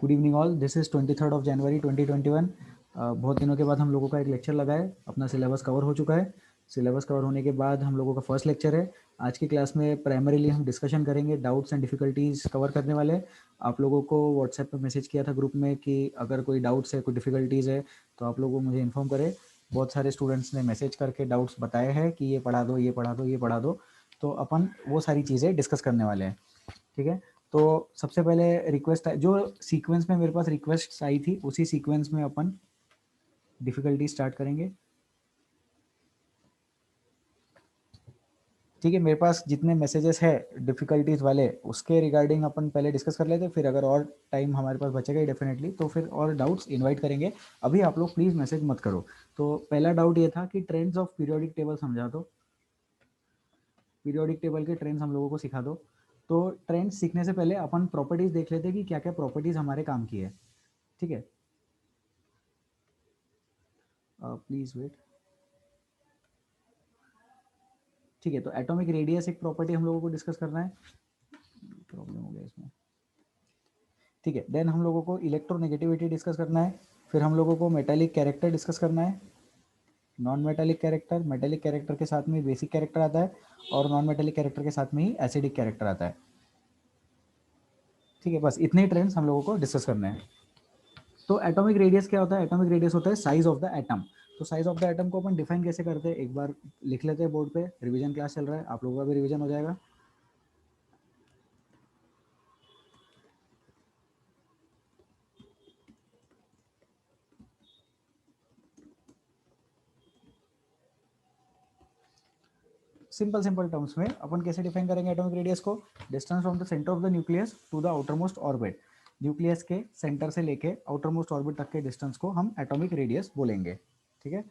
Good evening all, this is 23 जनवरी 2021। बहुत दिनों के बाद हम लोगों का एक लेक्चर लगा है। अपना सिलेबस कवर हो चुका है। सिलेबस कवर होने के बाद हम लोगों का फर्स्ट लेक्चर है। आज की क्लास में प्राइमरीली हम डिस्कशन करेंगे, डाउट्स एंड डिफिकल्टीज कवर करने वाले हैं। आप लोगों को व्हाट्सएप पे मैसेज किया था ग्रुप में कि अगर कोई डाउट्स है, कोई डिफिकल्टीज़ है तो आप लोगों मुझे इन्फॉर्म करें। बहुत सारे स्टूडेंट्स ने मैसेज करके डाउट्स बताए हैं कि ये पढ़ा दो, ये पढ़ा दो, ये पढ़ा दो। तो अपन वो सारी चीज़ें डिस्कस करने वाले हैं। ठीक है, तो सबसे पहले रिक्वेस्ट है, जो सीक्वेंस में मेरे पास रिक्वेस्ट आई थी उसी सीक्वेंस में अपन डिफिकल्टी स्टार्ट करेंगे। ठीक है, मेरे पास जितने मैसेजेस है डिफिकल्टीज वाले उसके रिगार्डिंग अपन पहले डिस्कस कर लेते हैं, फिर अगर और टाइम हमारे पास बचेगा ही डेफिनेटली तो फिर और डाउट्स इनवाइट करेंगे। अभी आप लोग प्लीज़ मैसेज मत करो। तो पहला डाउट ये था कि ट्रेंड्स ऑफ पीरियोडिक टेबल समझा दो। पीरियोडिक टेबल के ट्रेंड्स हम लोगों को सिखा दो। तो ट्रेंड्स सीखने से पहले अपन प्रॉपर्टीज देख लेते हैं कि क्या क्या प्रॉपर्टीज हमारे काम की है। ठीक है, प्लीज वेट। ठीक है, तो एटॉमिक रेडियस एक प्रॉपर्टी हम लोगों को डिस्कस करना है। प्रॉब्लम हो गया इसमें। ठीक है, देन हम लोगों को इलेक्ट्रोनेगेटिविटी डिस्कस करना है। फिर हम लोगों को मेटालिक कैरेक्टर डिस्कस करना है। Non metallic character, metallic character के साथ में बेसिक कैरेक्टर आता है और नॉन मेटालिक कैरेक्टर के साथ में ही एसिडिक कैरेक्टर आता है। ठीक है, बस इतने ही ट्रेंड्स हम लोगों को डिस्कस करने हैं। तो एटॉमिक रेडियस क्या होता है? एटॉमिक रेडियस होता है साइज ऑफ द एटम। तो साइज ऑफ द एटम को अपन डिफाइन कैसे करते हैं, एक बार लिख लेते हैं बोर्ड पे। रिवीजन क्लास चल रहा है, आप लोगों का भी रिवीजन हो जाएगा। सिंपल सिंपल टर्म्स में अपन कैसे डिफाइन करेंगे एटॉमिक रेडियस को? Distance from the centre of the nucleus to the outer most orbit. Nucleus के सेंटर से लेके आउटर मोस्ट ऑर्बिट तक के डिस्टेंस को हम एटॉमिक रेडियस बोलेंगे। ठीक है,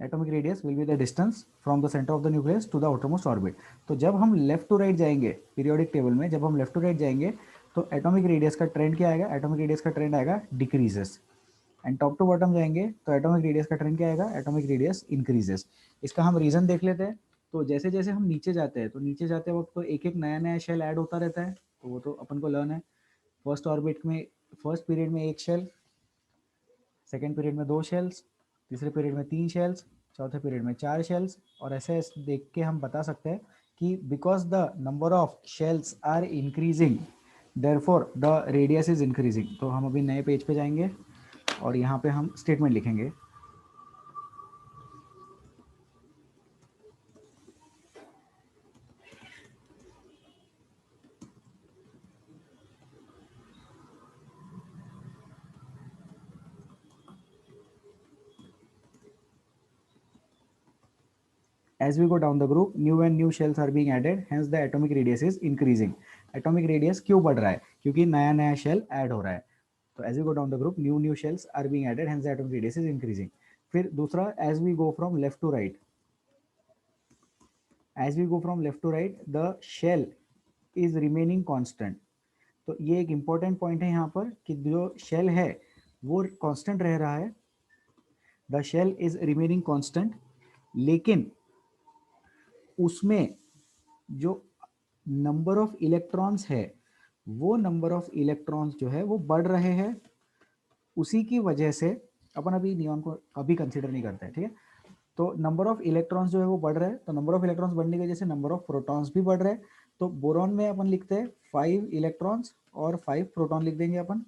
atomic radius will be the distance from the centre of the nucleus to the outer most orbit. तो जब हम लेफ्ट टू राइट जाएंगे पीरियोडिक टेबल में, जब हम लेफ्ट टू राइट जाएंगे तो एटॉमिक रेडियस का ट्रेंड क्या आएगा? एटॉमिक रेडियस का ट्रेंड आएगा decreases. And top to bottom जाएंगे तो एटॉमिक रेडियस का ट्रेंड क्या आएगा? Atomic radius increases. इसका हम रीजन देख लेते हैं। तो जैसे जैसे हम नीचे जाते हैं तो नीचे जाते वक्त तो एक एक नया नया शेल ऐड होता रहता है, तो वो तो अपन को लर्न है। फर्स्ट ऑर्बिट में, फर्स्ट पीरियड में एक शेल, सेकेंड पीरियड में दो शेल्स, तीसरे पीरियड में तीन शेल्स, चौथे पीरियड में चार शेल्स। और ऐसे देख के हम बता सकते हैं कि because the number of shells are increasing therefore the radius is increasing. तो हम अभी नए पेज पे जाएंगे और यहाँ पे हम स्टेटमेंट लिखेंगे। As we go down the group, new and new shells are being added, hence the atomic radius is increasing. Atomic radius क्यों बढ़ रहा है? क्योंकि नया नया शेल ऐड हो रहा है। तो as we go down the group, new new shells are being added, hence the atomic radius is increasing. फिर दूसरा, as we go from left to right, as we go from left to right, the shell is remaining constant. तो ये एक important point है यहाँ पर कि जो shell है वो constant रह रहा है, the shell is remaining constant, लेकिन उसमें जो नंबर ऑफ इलेक्ट्रॉन्स है वो नंबर ऑफ इलेक्ट्रॉन्स जो है वो बढ़ रहे हैं। उसी की वजह से अपन अभी नियॉन को अभी कंसीडर नहीं करते हैं। ठीक है, तो नंबर ऑफ इलेक्ट्रॉन्स जो है वो बढ़ रहे हैं, तो नंबर ऑफ इलेक्ट्रॉन्स बढ़ने की वजह से नंबर ऑफ प्रोटॉन्स भी बढ़ रहे हैं। तो बोरॉन में अपन लिखते हैं 5 इलेक्ट्रॉन्स और 5 प्रोटॉन लिख देंगे अपन।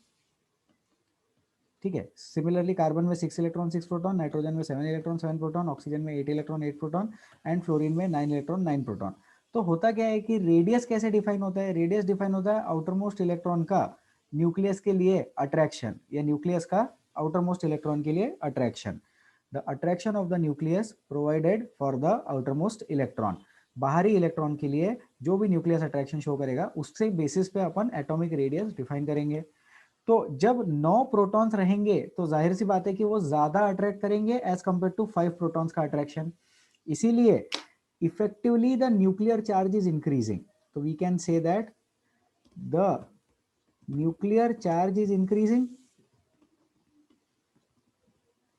ठीक है, सिमिलरली कार्बन में 6 इलेक्ट्रॉन 6 प्रोटॉन, नाइट्रोजन में 7 इलेक्ट्रॉन 7 प्रोटॉन, ऑक्सीजन में 8 इलेक्ट्रॉन 8 प्रोटॉन एंड फ्लोरीन में 9 इलेक्ट्रॉन 9 प्रोटॉन। तो होता क्या है कि रेडियस कैसे डिफाइन होता है? रेडियस डिफाइन होता है आउटर मोस्ट इलेक्ट्रॉन का न्यूक्लियस के लिए अट्रैक्शन, या न्यूक्लियस का आउटर मोस्ट इलेक्ट्रॉन के लिए attraction. The attraction of the nucleus provided for the outer most electron. बाहरी इलेक्ट्रॉन के लिए जो भी न्यूक्लियस अट्रैक्शन शो करेगा उससे बेसिस पे अपन एटॉमिक रेडियस डिफाइन करेंगे। तो जब 9 प्रोटॉन्स रहेंगे तो जाहिर सी बात है कि वो ज्यादा अट्रैक्ट करेंगे एज कंपेयर टू 5 प्रोटॉन्स का अट्रैक्शन। इसीलिए effectively the nuclear charge is increasing. तो we can say that the nuclear charge is increasing,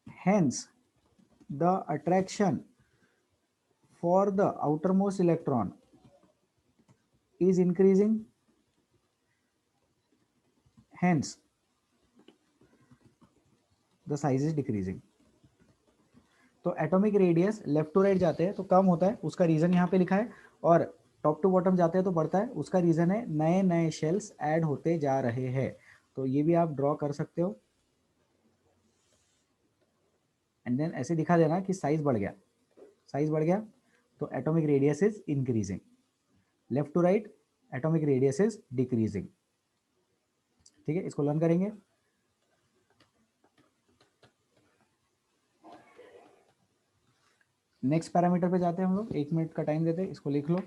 hence the attraction for the outermost electron is increasing, hence the size is decreasing. तो atomic radius left to right जाते हैं तो कम होता है, उसका reason यहाँ पे लिखा है, और टॉप टू बॉटम जाते हैं तो बढ़ता है, उसका रीजन है नए नए शेल्स ऐड होते जा रहे हैं। तो ये भी आप ड्रॉ कर सकते हो एंड देन ऐसे दिखा देना कि साइज बढ़ गया, साइज बढ़ गया तो atomic radius is increasing, left to right atomic radius is decreasing. ठीक है, इसको लर्न करेंगे। नेक्स्ट पैरामीटर पे जाते हैं हम लोग, 1 मिनट का टाइम देते हैं, इसको लिख लो।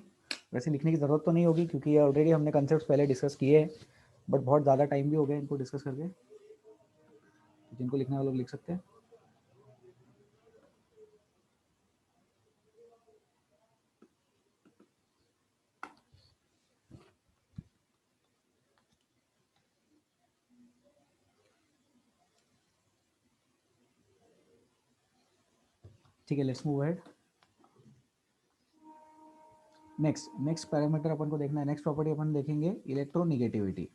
वैसे लिखने की ज़रूरत तो नहीं होगी क्योंकि ये ऑलरेडी हमने कंसेप्ट पहले डिस्कस किए हैं, बट बहुत ज़्यादा टाइम भी हो गया इनको डिस्कस करके, जिनको लिखना है वो लोग लिख सकते हैं। ठीक है, let's move ahead. Next parameter अपन को देखना है, नेक्स्ट प्रॉपर्टी अपन देखेंगे इलेक्ट्रोनिगेटिविटी।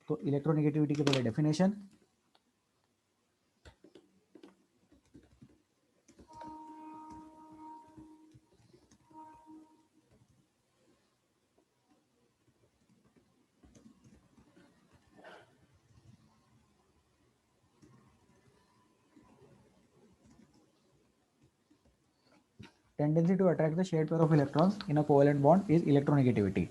तो इलेक्ट्रोनिगेटिविटी के पहले definition, tendency to attract the shared pair of electrons in a covalent bond is electronegativity.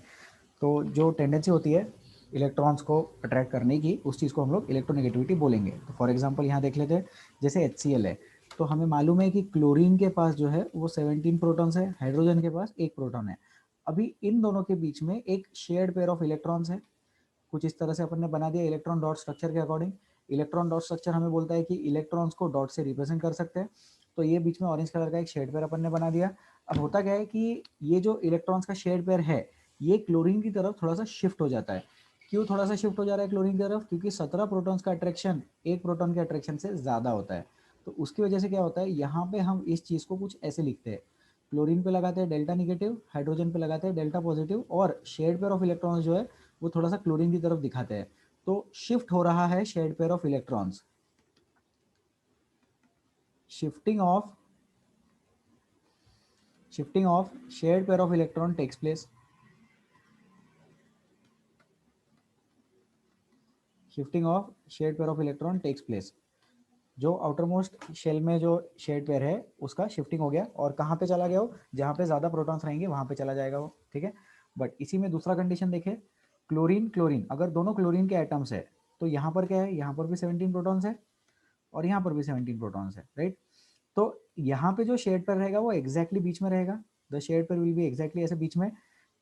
तो जो टेंडेंसी होती है इलेक्ट्रॉन्स को अट्रैक्ट करने की, उस चीज़ को हम लोग इलेक्ट्रोनिगेटिविटी बोलेंगे। तो फॉर एग्जांपल यहाँ देख लेते हैं, जैसे HCl है, तो हमें मालूम है कि क्लोरीन के पास जो है वो 17 प्रोटॉन्स है, हाइड्रोजन के पास 1 प्रोटॉन है। अभी इन दोनों के बीच में एक शेयर्ड पेयर ऑफ इलेक्ट्रॉन्स है, कुछ इस तरह से अपन ने बना दिया इलेक्ट्रॉन डॉट स्ट्रक्चर के अकॉर्डिंग। इलेक्ट्रॉन डॉट स्ट्रक्चर हमें बोलता है कि इलेक्ट्रॉन्स को डॉट से रिप्रेजेंट कर सकते हैं, तो ये बीच में ऑरेंज कलर का एक शेड पेयर अपन ने बना दिया। अब होता क्या है कि ये जो इलेक्ट्रॉन्स का शेड पेयर है ये क्लोरीन की तरफ थोड़ा सा शिफ्ट हो जाता है। क्यों थोड़ा सा शिफ्ट हो जा रहा है क्लोरीन की तरफ? क्योंकि 17 प्रोटॉन्स का अट्रैक्शन 1 प्रोटॉन के अट्रैक्शन से ज़्यादा होता है। तो उसकी वजह से क्या होता है, यहाँ पे हम इस चीज़ को कुछ ऐसे लिखते हैं, क्लोरीन पे लगाते हैं डेल्टा निगेटिव, हाइड्रोजन पे लगाते हैं डेल्टा पॉजिटिव, और शेड पेयर ऑफ इलेक्ट्रॉन्स जो है वो थोड़ा सा क्लोरीन की तरफ दिखाते हैं। तो शिफ्ट हो रहा है shared pair of electrons, shifting of shared pair of electron takes place, shifting of shared pair of electron takes place। जो आउटर मोस्ट शेल में जो शेड पेयर है उसका शिफ्टिंग हो गया, और कहाँ पे चला गया वो, जहाँ पे ज़्यादा प्रोटॉन्स रहेंगे वहाँ पे चला जाएगा वो। ठीक है, बट इसी में दूसरा कंडीशन देखें, क्लोरीन क्लोरीन अगर दोनों क्लोरीन के एटम्स है तो यहाँ पर क्या है, यहाँ पर भी 17 प्रोटॉन्स है और यहाँ पर भी 17 प्रोटॉन्स है, राइट। तो यहाँ पे जो शेड पेयर रहेगा वो एग्जैक्टली बीच में रहेगा, the shared pair will be exactly ऐसे बीच में।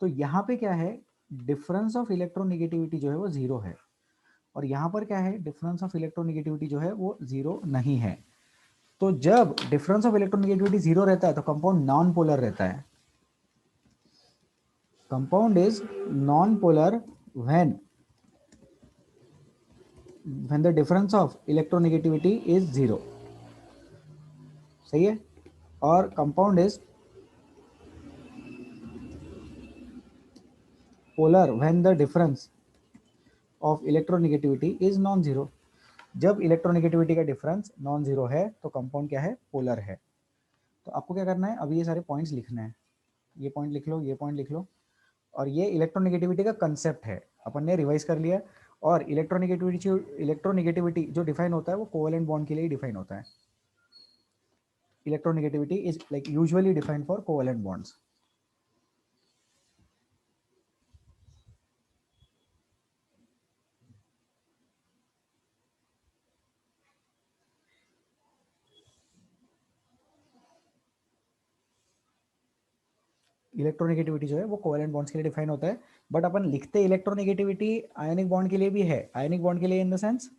तो यहाँ पे क्या है, डिफरेंस ऑफ इलेक्ट्रोनिगेटिविटी जो है वो 0 है, और यहाँ पर क्या है, डिफरेंस ऑफ इलेक्ट्रोनिगेटिविटी जो है वो 0 नहीं है। तो जब डिफरेंस ऑफ इलेक्ट्रोनिगेटिविटी 0 रहता है तो कंपाउंड नॉन पोलर रहता है। Compound is non polar when the difference of electronegativity is 0। सही है, और compound is polar when the difference of electronegativity is non zero. जब इलेक्ट्रोनेगेटिविटी का डिफरेंस नॉन जीरो है तो कंपाउंड क्या है, पोलर है। तो आपको क्या करना है, अभी ये सारे पॉइंट्स लिखने हैं, ये पॉइंट लिख लो, ये पॉइंट लिख लो, और ये इलेक्ट्रोनेगेटिविटी का कंसेप्ट है, अपन ने रिवाइज कर लिया। और इलेक्ट्रोनेगेटिविटी जो डिफाइन होता है वो कोवेलेंट बॉन्ड के लिए डिफाइन होता है। Electronegativity is like usually defined for covalent bonds. Electronegativity जो है वो कोवेलेंट बॉन्ड्स के लिए डिफाइन होता है, बट अपन लिखते इलेक्ट्रोनेगेटिविटी आयनिक बॉन्ड के लिए भी है। आयनिक बॉन्ड के लिए इन द सेंस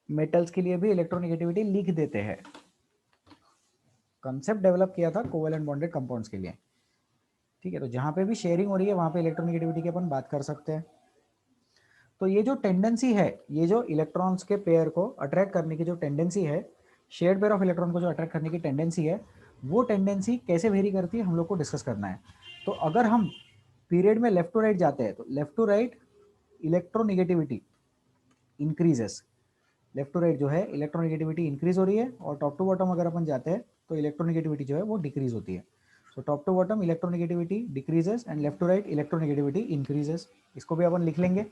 मेटल्स के लिए भी इलेक्ट्रोनेगेटिविटी लिख देते हैं। कंसेप्ट डेवलप किया था कोवेलेंट बॉन्डेड कंपाउंड्स के लिए। ठीक है, तो जहां पे भी शेयरिंग हो रही है वहां पे इलेक्ट्रोनेगेटिविटी की अपन बात कर सकते हैं। तो ये जो टेंडेंसी है, ये जो इलेक्ट्रॉन्स के पेयर को अट्रैक्ट करने की जो टेंडेंसी है, शेयर्ड पेयर ऑफ इलेक्ट्रॉन को जो अट्रैक्ट करने की टेंडेंसी है, वो टेंडेंसी कैसे वेरी करती है हम लोग को डिस्कस करना है। तो अगर हम पीरियड में लेफ्ट टू राइट जाते हैं तो left to right electronegativity increases, left to right जो है इलेक्ट्रोनेगेटिविटी इंक्रीज हो रही है, और टॉप टू बॉटम अगर अपन जाते हैं तो इलेक्ट्रोनेगेटिविटी जो है वो डिक्रीज होती है। So top to bottom electronegativity decreases and left to right electronegativity increases. इसको भी अपन लिख लेंगे।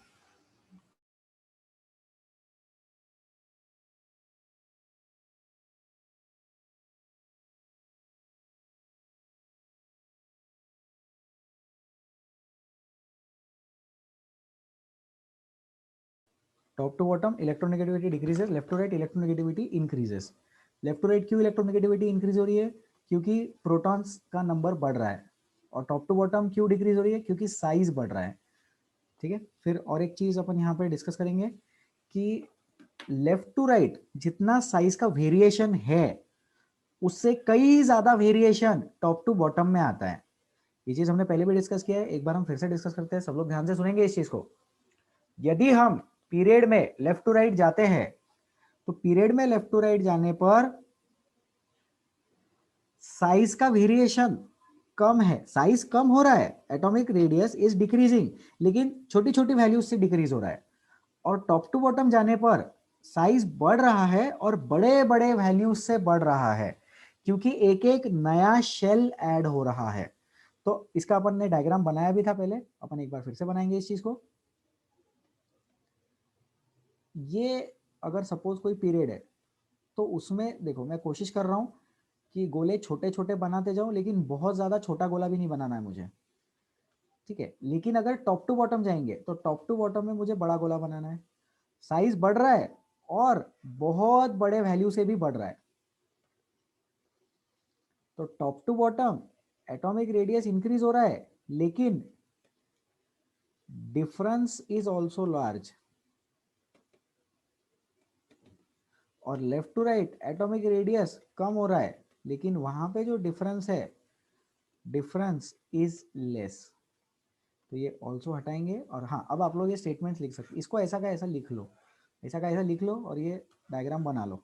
Top to bottom electronegativity decreases, left to right electronegativity increases. Left to right क्यों इलेक्ट्रोनेगेटिविटी इंक्रीज हो रही है? क्योंकि प्रोटॉन्स का नंबर बढ़ रहा है। और टॉप टू बॉटम क्यों डिक्रीज हो रही है? क्योंकि साइज बढ़ रहा है। ठीक है, फिर और एक चीज अपन यहाँ पे डिस्कस करेंगे कि लेफ्ट टू राइट जितना साइज का वेरिएशन है उससे कई ज्यादा वेरिएशन टॉप टू बॉटम में आता है। ये चीज हमने पहले भी डिस्कस किया है, एक बार हम फिर से डिस्कस करते हैं, सब लोग ध्यान से सुनेंगे इस चीज को। यदि हम पीरियड में लेफ्ट टू राइट जाते हैं तो पीरियड में लेफ्ट टू राइट जाने पर साइज का वेरिएशन कम है, साइज कम हो रहा है, एटॉमिक रेडियस इज डिक्रीजिंग, लेकिन छोटी छोटी वैल्यूज से डिक्रीज हो रहा है। और टॉप टू बॉटम जाने पर साइज बढ़ रहा है और बड़े बड़े वैल्यूज से बढ़ रहा है, क्योंकि एक एक नया शेल ऐड हो रहा है। तो इसका अपन ने डायग्राम बनाया भी था पहले, अपन एक बार फिर से बनाएंगे इस चीज को। ये अगर सपोज कोई पीरियड है तो उसमें देखो मैं कोशिश कर रहा हूं कि गोले छोटे छोटे बनाते जाऊं, लेकिन बहुत ज्यादा छोटा गोला भी नहीं बनाना है मुझे। ठीक है, लेकिन अगर टॉप टू बॉटम जाएंगे तो टॉप टू बॉटम में मुझे बड़ा गोला बनाना है। साइज बढ़ रहा है और बहुत बड़े वैल्यू से भी बढ़ रहा है। तो top to bottom atomic radius increase हो रहा है, लेकिन डिफरेंस इज ऑल्सो लार्ज। और left to right atomic radius कम हो रहा है, लेकिन वहां पे जो डिफरेंस है, डिफरेंस इज लेस। तो ये ऑल्सो हटाएंगे। और हाँ, अब आप लोग ये स्टेटमेंट लिख सकते, इसको ऐसा का ऐसा लिख लो, ऐसा का ऐसा लिख लो और ये डायग्राम बना लो।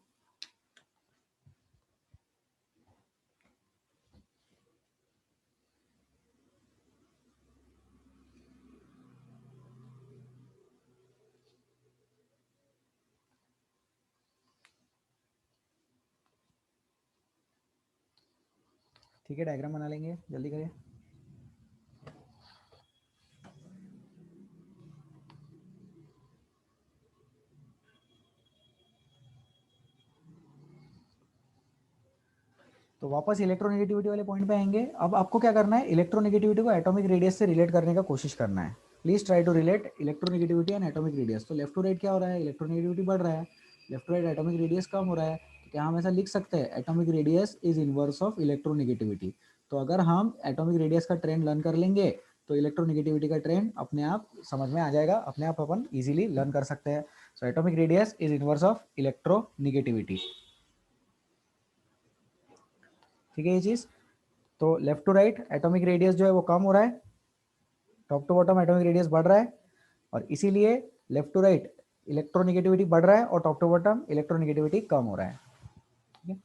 ठीक है, डायग्राम बना लेंगे, जल्दी करिए। तो वापस इलेक्ट्रोनेगेटिविटी वाले पॉइंट पे आएंगे। अब आपको क्या करना है, इलेक्ट्रोनेगेटिविटी को एटॉमिक रेडियस से रिलेट करने का कोशिश करना है। Please try to relate electronegativity and atomic radius. तो लेफ्ट टू राइट क्या हो रहा है, इलेक्ट्रोनेगेटिविटी बढ़ रहा है, left to right atomic radius कम हो रहा है। तो क्या हम ऐसा लिख सकते हैं, atomic radius is inverse of electronegativity. तो अगर हम एटॉमिक रेडियस का ट्रेंड लर्न कर लेंगे तो इलेक्ट्रोनेगेटिविटी का ट्रेंड अपने आप समझ में आ जाएगा, अपने आप अपन इजीली लर्न कर सकते हैं। So atomic radius is inverse of electronegativity. ठीक है ये चीज। तो left to right atomic radius जो है वो कम हो रहा है, top to bottom atomic radius बढ़ रहा है, और इसीलिए लेफ्ट टू राइट इलेक्ट्रोनेगेटिविटी बढ़ रहा है और टॉप टू बॉटम इलेक्ट्रोनेगेटिविटी कम हो रहा है। ठीक है,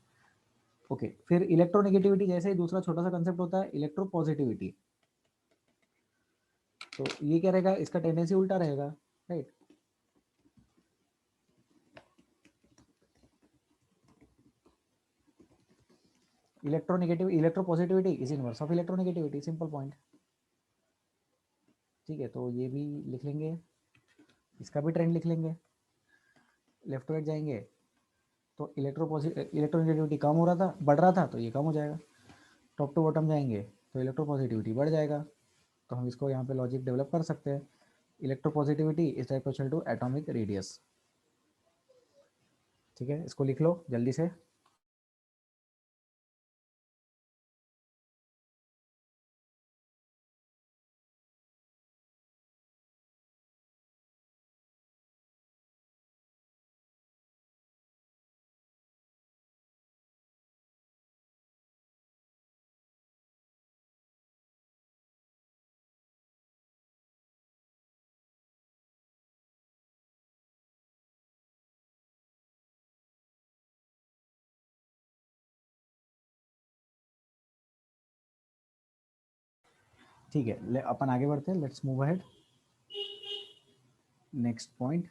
ओके। फिर इलेक्ट्रोनेगेटिविटी जैसे ही दूसरा छोटा सा कंसेप्ट होता है इलेक्ट्रोपॉजिटिविटी। तो ये क्या रहेगा, इसका टेंडेंसी उल्टा रहेगा, right. Electronegative electropositivity is inverse of electronegativity, simple point. ठीक है, तो ये भी लिख लेंगे, इसका भी ट्रेंड लिख लेंगे। लेफ्ट टू राइट जाएंगे तो इलेक्ट्रोनेगेटिविटी कम हो रहा था, बढ़ रहा था, तो ये कम हो जाएगा। टॉप टू बॉटम जाएंगे तो इलेक्ट्रोपॉजिटिविटी बढ़ जाएगा। तो हम इसको यहाँ पे लॉजिक डेवलप कर सकते हैं, electropositivity is equal to atomic radius. ठीक है, इसको लिख लो जल्दी से। ठीक है, अपन आगे बढ़ते हैं, let's move ahead. Next point,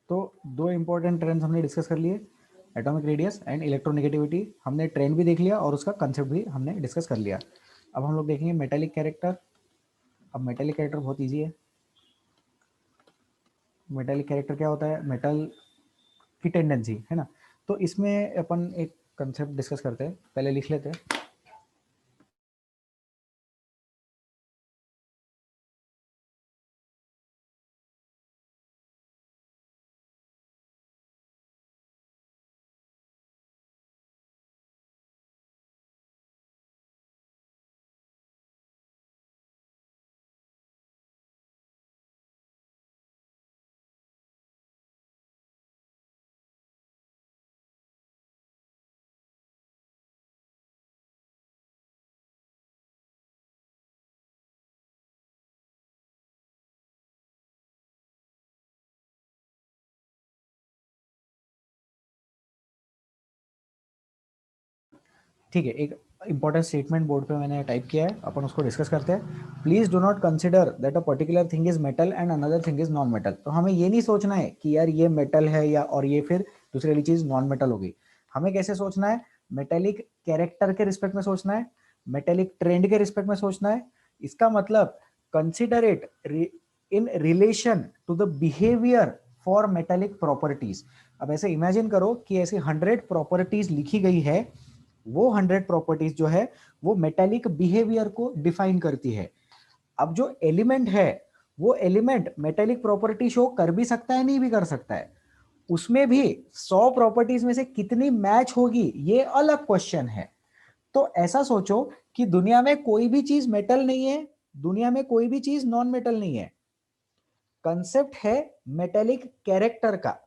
तो दो इंपॉर्टेंट ट्रेंड्स हमने डिस्कस कर लिए, एटॉमिक रेडियस एंड इलेक्ट्रोनेगेटिविटी। हमने ट्रेंड भी देख लिया और उसका कंसेप्ट भी हमने डिस्कस कर लिया। अब हम लोग देखेंगे मेटेलिक कैरेक्टर। अब मेटेलिक कैरेक्टर बहुत ईजी है। मेटेलिक कैरेक्टर क्या होता है? मेटल की टेंडेंसी है ना। तो इसमें अपन एक कंसेप्ट डिस्कस करते हैं, पहले लिख लेते हैं। ठीक है, एक इंपॉर्टेंट स्टेटमेंट बोर्ड पे मैंने टाइप किया है, अपन उसको डिस्कस करते हैं। Please do not consider that a particular thing is metal and another thing is non metal. तो हमें ये नहीं सोचना है कि यार ये मेटल है या और ये फिर दूसरी वाली चीज नॉन मेटल होगी। हमें कैसे सोचना है? मेटेलिक कैरेक्टर के रिस्पेक्ट में सोचना है, मेटेलिक ट्रेंड के रिस्पेक्ट में सोचना है। इसका मतलब consider it in relation to the behaviour for metallic properties. अब ऐसे इमेजिन करो कि ऐसी 100 प्रॉपर्टीज लिखी गई है, वो 100 प्रॉपर्टीज जो है वो मेटेलिक बिहेवियर को डिफाइन करती है। अब जो एलिमेंट है वो एलिमेंट मेटेलिक प्रॉपर्टी शो कर भी सकता है, नहीं भी कर सकता है। उसमें भी 100 प्रॉपर्टीज में से कितनी मैच होगी ये अलग क्वेश्चन है। तो ऐसा सोचो कि दुनिया में कोई भी चीज मेटल नहीं है, दुनिया में कोई भी चीज नॉन मेटल नहीं है। कंसेप्ट है मेटेलिक कैरेक्टर का।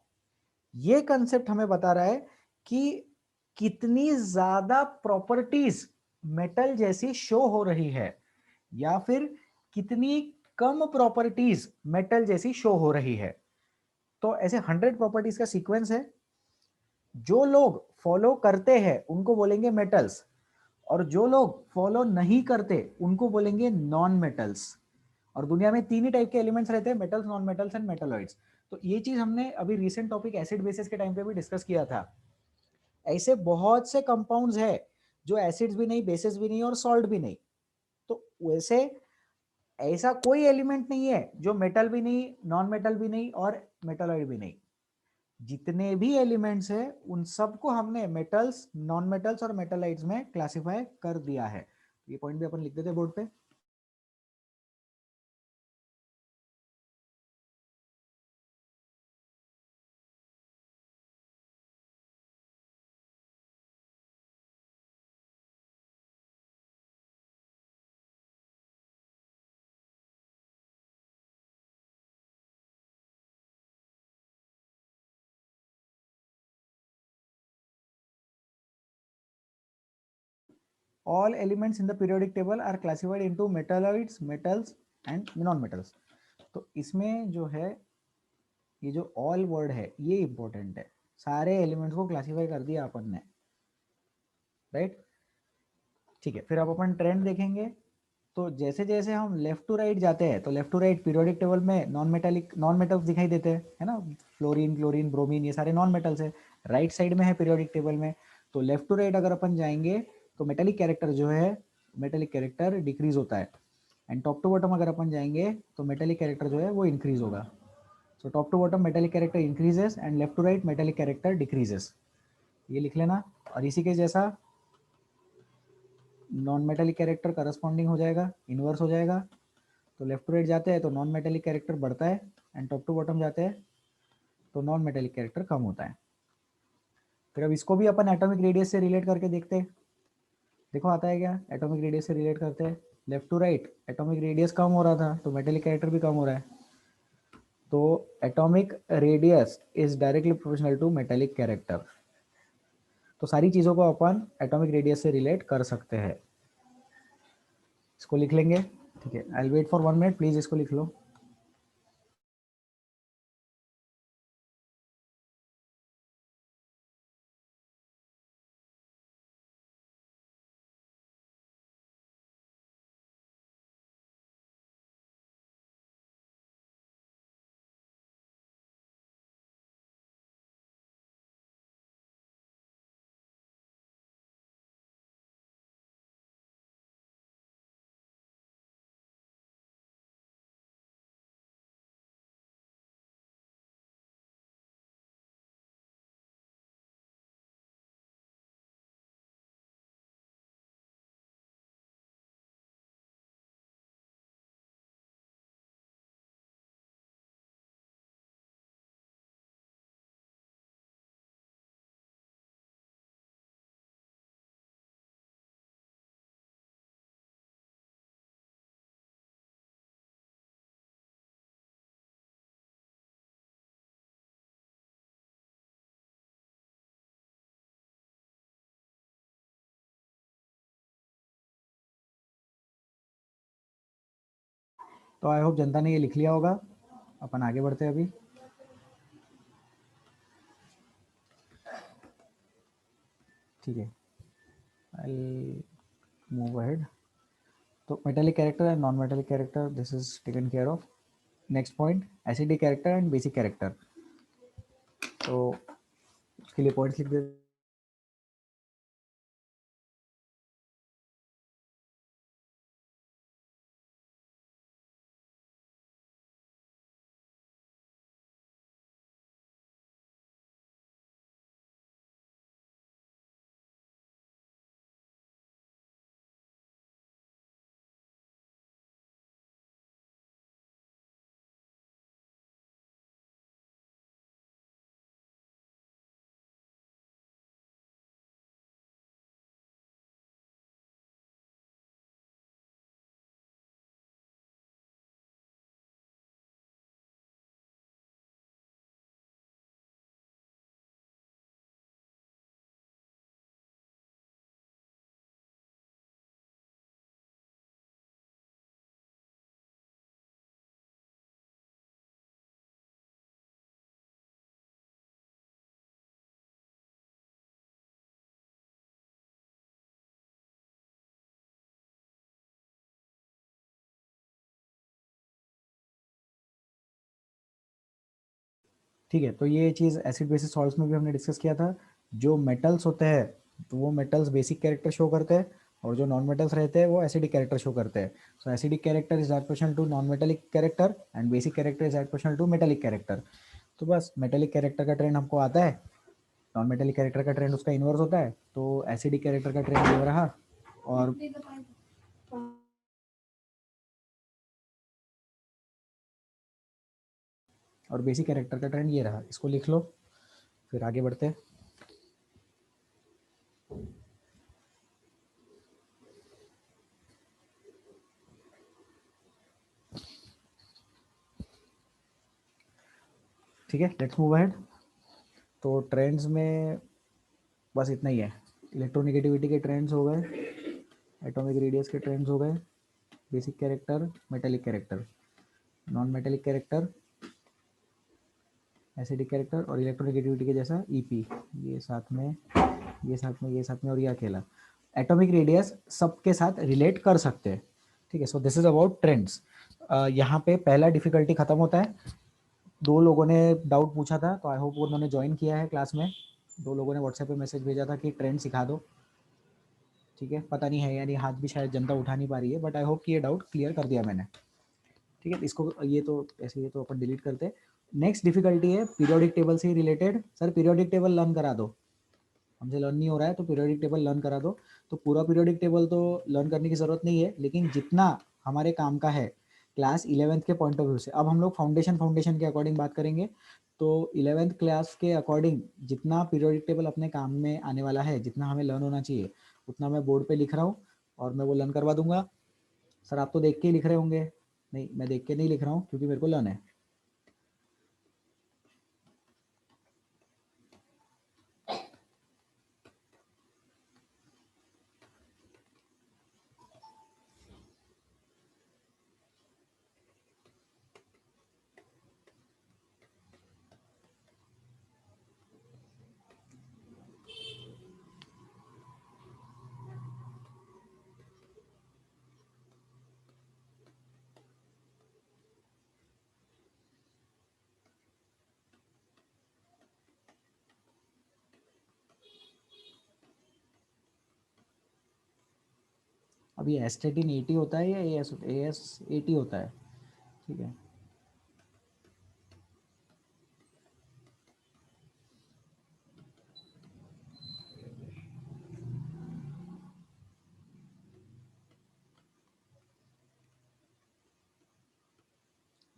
ये कंसेप्ट हमें बता रहा है कि कितनी ज्यादा प्रॉपर्टीज मेटल जैसी शो हो रही है या फिर कितनी कम प्रॉपर्टीज मेटल जैसी शो हो रही है। तो ऐसे 100 प्रॉपर्टीज का सीक्वेंस है। जो लोग फॉलो करते हैं उनको बोलेंगे मेटल्स, और जो लोग फॉलो नहीं करते उनको बोलेंगे नॉन मेटल्स। और दुनिया में तीन ही टाइप के एलिमेंट्स रहते हैं, metals, non metals and metalloids. तो ये चीज हमने अभी रिसेंट टॉपिक एसिड बेसिस के टाइम पे भी डिस्कस किया था। ऐसे बहुत से कंपाउंड्स है जो एसिड्स भी नहीं, बेसिस भी नहीं और सॉल्ट भी नहीं। तो वैसे ऐसा कोई एलिमेंट नहीं है जो मेटल भी नहीं, नॉन मेटल भी नहीं और मेटलॉइड भी नहीं। जितने भी एलिमेंट्स हैं उन सबको हमने मेटल्स, नॉन मेटल्स और मेटलॉइड्स में क्लासिफाई कर दिया है। ये पॉइंट भी अपन लिख देते बोर्ड पे। All elements in the periodic table are classified into metalloids, metals and non-metals। तो इसमें जो है ये जो ऑल वर्ड है ये इंपॉर्टेंट है। सारे एलिमेंट्स को क्लासिफाई कर दिया अपन ने, राइट। ठीक है, फिर अब अपन ट्रेंड देखेंगे। तो जैसे जैसे हम लेफ्ट टू राइट जाते हैं तो left to right periodic table में नॉन मेटल्स दिखाई देते हैं, है ना। फ्लोरीन, क्लोरीन, ब्रोमीन ये सारे नॉन मेटल्स है। राइट साइड में है पीरियोडिक टेबल में। तो लेफ्ट टू राइट अगर अपन जाएंगे तो मेटेलिक कैरेक्टर जो है, मेटेलिक कैरेक्टर डिक्रीज होता है। एंड टॉप टू बॉटम अगर अपन जाएंगे तो मेटेलिक कैरेक्टर जो है वो इंक्रीज होगा। So top to bottom metallic character increases and left to right metallic character decreases. ये लिख लेना। और इसी के जैसा नॉन मेटेलिक कैरेक्टर करस्पॉन्डिंग हो जाएगा, इन्वर्स हो जाएगा। तो लेफ्ट टू राइट जाते हैं तो नॉन मेटेलिक कैरेक्टर बढ़ता है एंड टॉप टू बॉटम जाते हैं तो नॉन मेटेलिक कैरेक्टर कम होता है। फिर अब इसको भी अपन एटॉमिक रेडियस से रिलेट करके देखते हैं। देखो आता है क्या? एटॉमिक रेडियस से रिलेट करते हैं। Left to right atomic radius कम हो रहा था तो मेटेलिक कैरेक्टर भी कम हो रहा है। तो atomic radius is directly proportional to metallic character. तो सारी चीज़ों को अपन एटॉमिक रेडियस से रिलेट कर सकते हैं। इसको लिख लेंगे। ठीक है, I will wait for 1 minute, please इसको लिख लो। तो आई होप जनता ने ये लिख लिया होगा। अपन आगे बढ़ते हैं अभी। ठीक है, आई मूव अहेड। तो metallic character and non metallic character, this is taken care of. Next point, acidic character and basic character. तो उसके लिए पॉइंट्स लिख दे। ठीक है, तो ये चीज़ एसिड बेसिस सॉल्ट्स में भी हमने डिस्कस किया था। जो मेटल्स होते हैं तो वो मेटल्स बेसिक कैरेक्टर शो करते हैं, और जो नॉन मेटल्स रहते हैं वो एसिडिक कैरेक्टर शो करते हैं। So acidic character is proportional to non metallic character and basic character is proportional to metallic character. तो बस मेटेलिक कैरेक्टर का ट्रेंड हमको आता है, नॉन मेटेलिक कैरेक्टर का ट्रेंड उसका इन्वर्स होता है। तो एसिडिक कैरेक्टर का ट्रेंड ये रहा, और बेसिक कैरेक्टर का ट्रेंड ये रहा। इसको लिख लो, फिर आगे बढ़ते हैं। ठीक है, लेट्स मूव अहेड। तो ट्रेंड्स में बस इतना ही है। इलेक्ट्रोनिगेटिविटी के ट्रेंड्स हो गए, एटॉमिक रेडियस के ट्रेंड्स हो गए, basic character, metallic character, non metallic character, acidic character, और इलेक्ट्रोनिगेटिविटी के जैसा ईपी। ये साथ में, ये साथ में, ये साथ में, और ये अकेला। एटॉमिक रेडियस सबके साथ रिलेट कर सकते हैं। ठीक है, so this is about trends. यहाँ पे पहला डिफिकल्टी खत्म होता है। दो लोगों ने डाउट पूछा था, तो आई होप उन्होंने ज्वाइन किया है क्लास में। दो लोगों ने व्हाट्सएप पे मैसेज भेजा था कि ट्रेंड सिखा दो। ठीक है, पता नहीं है यानी हाथ भी शायद जनता उठा नहीं पा रही है, बट आई होप कि ये डाउट क्लियर कर दिया मैंने। ठीक है, इसको ये तो ऐसे, ये तो अपन डिलीट करते हैं। नेक्स्ट डिफिकल्टी है पीरियोडिक टेबल से related. Sir periodic table learn करा दो, हमसे लर्न नहीं हो रहा है तो पीरियोडिक टेबल लर्न करा दो। तो पूरा पीरियोडिक टेबल तो लर्न करने की ज़रूरत नहीं है, लेकिन जितना हमारे काम का है क्लास 11th के पॉइंट ऑफ व्यू से, अब हम लोग फाउंडेशन के अकॉर्डिंग बात करेंगे। तो 11th क्लास के अकॉर्डिंग जितना पीरियोडिक टेबल अपने काम में आने वाला है, जितना हमें लर्न होना चाहिए, उतना मैं बोर्ड पे लिख रहा हूँ और मैं वो लर्न करवा दूंगा। सर आप तो देख के ही लिख रहे होंगे। नहीं, मैं देख के नहीं लिख रहा हूँ क्योंकि मेरे को लर्न है। अब ये एस्टेटिन 80 होता है या एस 80 होता है? ठीक है,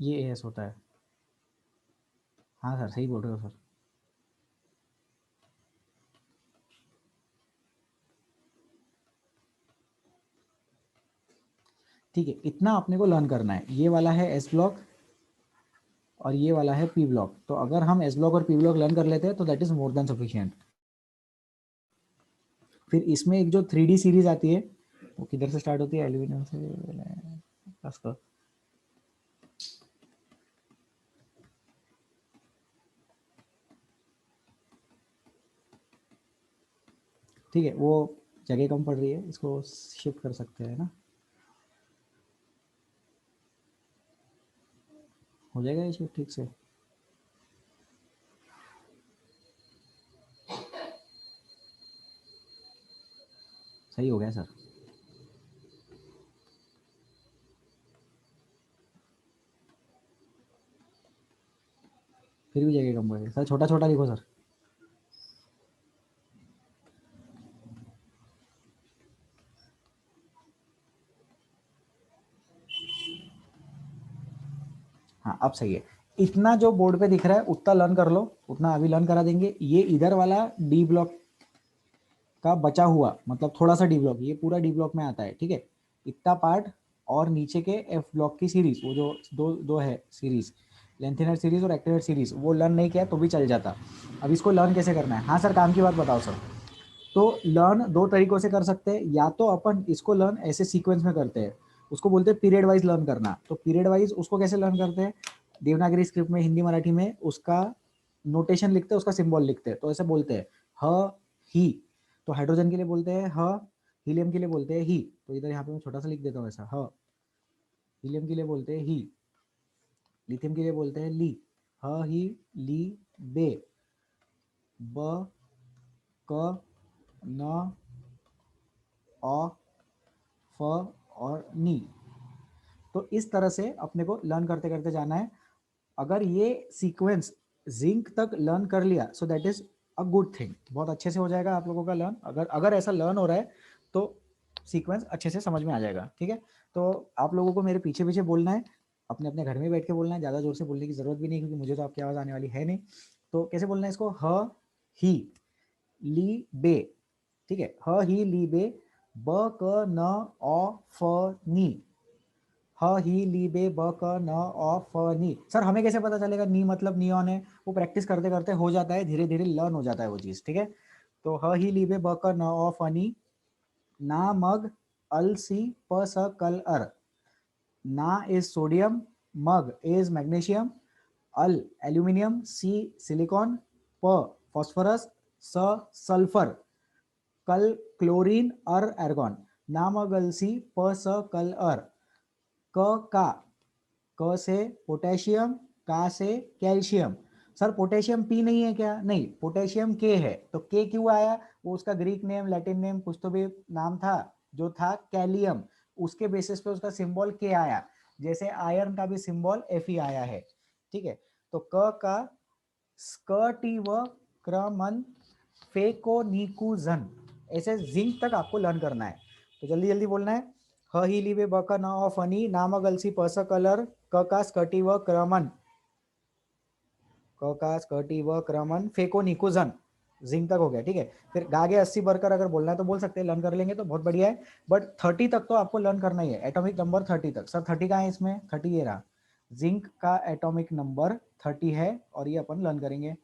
ये एस होता है। हाँ सर, सही बोल रहे हो सर। ठीक है, इतना अपने को लर्न करना है। ये वाला है एस ब्लॉक और ये वाला है पी ब्लॉक। तो अगर हम एस ब्लॉक और पी ब्लॉक लर्न कर लेते हैं तो that is more than sufficient. फिर इसमें एक जो 3D सीरीज आती है, वो किधर से स्टार्ट होती है? एल्यूमिनियम से। ठीक है, वो जगह कम पड़ रही है, इसको शिफ्ट कर सकते हैं ना, हो जाएगा ये शिफ्ट ठीक से। सही हो गया सर। फिर भी जगह कम पड़ रही है सर, छोटा छोटा लिखो सर। हाँ अब सही है। इतना जो बोर्ड पे दिख रहा है उतना लर्न कर लो, उतना अभी लर्न करा देंगे। ये इधर वाला डी ब्लॉक का बचा हुआ, मतलब थोड़ा सा डी ब्लॉक, ये पूरा डी ब्लॉक में आता है, ठीक है, इतना पार्ट, और नीचे के एफ ब्लॉक की सीरीज, वो जो दो दो है सीरीज, लेंथिनर सीरीज और एक्टिवेट सीरीज, वो लर्न नहीं किया तो भी चल जाता। अब इसको लर्न कैसे करना है? हाँ सर, काम की बात बताओ सर। तो लर्न दो तरीकों से कर सकते हैं, या तो अपन इसको लर्न ऐसे सीक्वेंस में करते हैं, उसको बोलते हैं पीरियड वाइज लर्न करना। तो पीरियड वाइज उसको कैसे लर्न करते हैं? देवनागरी स्क्रिप्ट में, हिंदी मराठी में उसका नोटेशन लिखते हैं, उसका सिंबल लिखते हैं। तो ऐसे बोलते हैं ह ही, तो हाइड्रोजन के लिए बोलते हैं ह, हीलियम के लिए बोलते हैं ही। तो इधर यहाँ पे मैं छोटा सा लिख देता हूँ ऐसा, ह, हीलियम के लिए बोलते हैं ही, लिथियम के लिए बोलते हैं ली, ह ही ली बे, ब क न अ फ और नी। तो इस तरह से अपने को लर्न करते करते जाना है। अगर ये सीक्वेंस जिंक तक लर्न कर लिया, so that is a good thing, बहुत अच्छे से हो जाएगा आप लोगों का लर्न। अगर अगर ऐसा लर्न हो रहा है तो सीक्वेंस अच्छे से समझ में आ जाएगा, ठीक है। तो आप लोगों को मेरे पीछे पीछे बोलना है, अपने अपने घर में बैठ के बोलना है, ज़्यादा जोर से बोलने की ज़रूरत भी नहीं, क्योंकि मुझे तो आपकी आवाज़ आने वाली है नहीं। तो कैसे बोलना है इसको? ह ही ली बे, ठीक है, ह ही ली बे, ब क न अ फ नी, ह ही ली बे ब क न अ फ नी। सर हमें कैसे पता चलेगा? नी मतलब नियॉन है, वो प्रैक्टिस करते करते हो जाता है, धीरे धीरे लर्न हो जाता है वो चीज़, ठीक है। तो ह ही ली बे ब क न अ फ नी, ना मग अल सी प स कल अर, ना इज सोडियम, मग इज मैग्नीशियम, अल एल्यूमिनियम, सी सिलिकॉन, प फॉस्फोरस, स सल्फर, कल क्लोरीन, अर एर्गॉन, नामगलसी प स कल अर, क का, क से पोटेशियम, का से कैल्शियम। सर पोटेशियम पी नहीं है क्या? नहीं, पोटेशियम के है। तो के क्यों आया? वो उसका ग्रीक नेम, लैटिन नेम, कुछ तो भी नाम था, जो था कैलियम, उसके बेसिस पे उसका सिंबल के आया। जैसे आयरन का भी सिंबल एफ ही आया है, ठीक है। तो क का स्कर्टिव क्रमन फेकोनिकुजन, ऐसे जिंक तक आपको लर्न करना है। तो जल्दी जल्दी बोलना है। ह ही लीवे ब का न ऑफ फनी, नाम गलसी पस कलर, क का स्कर्टिव क्रमन, क का स्कर्टिव क्रमन फेकोनिकुजन, जिंक तक हो गया, ठीक है। फिर गागे 80 बरकर अगर बोलना है तो बोल सकते हैं, लर्न कर लेंगे तो बहुत बढ़िया है। बट 30 तक तो आपको लर्न करना ही है, एटॉमिक नंबर 30 तक। सर 30 का है इसमें? 30 ये रहा, जिंक का एटॉमिक नंबर 30 है, और ये अपन लर्न करेंगे।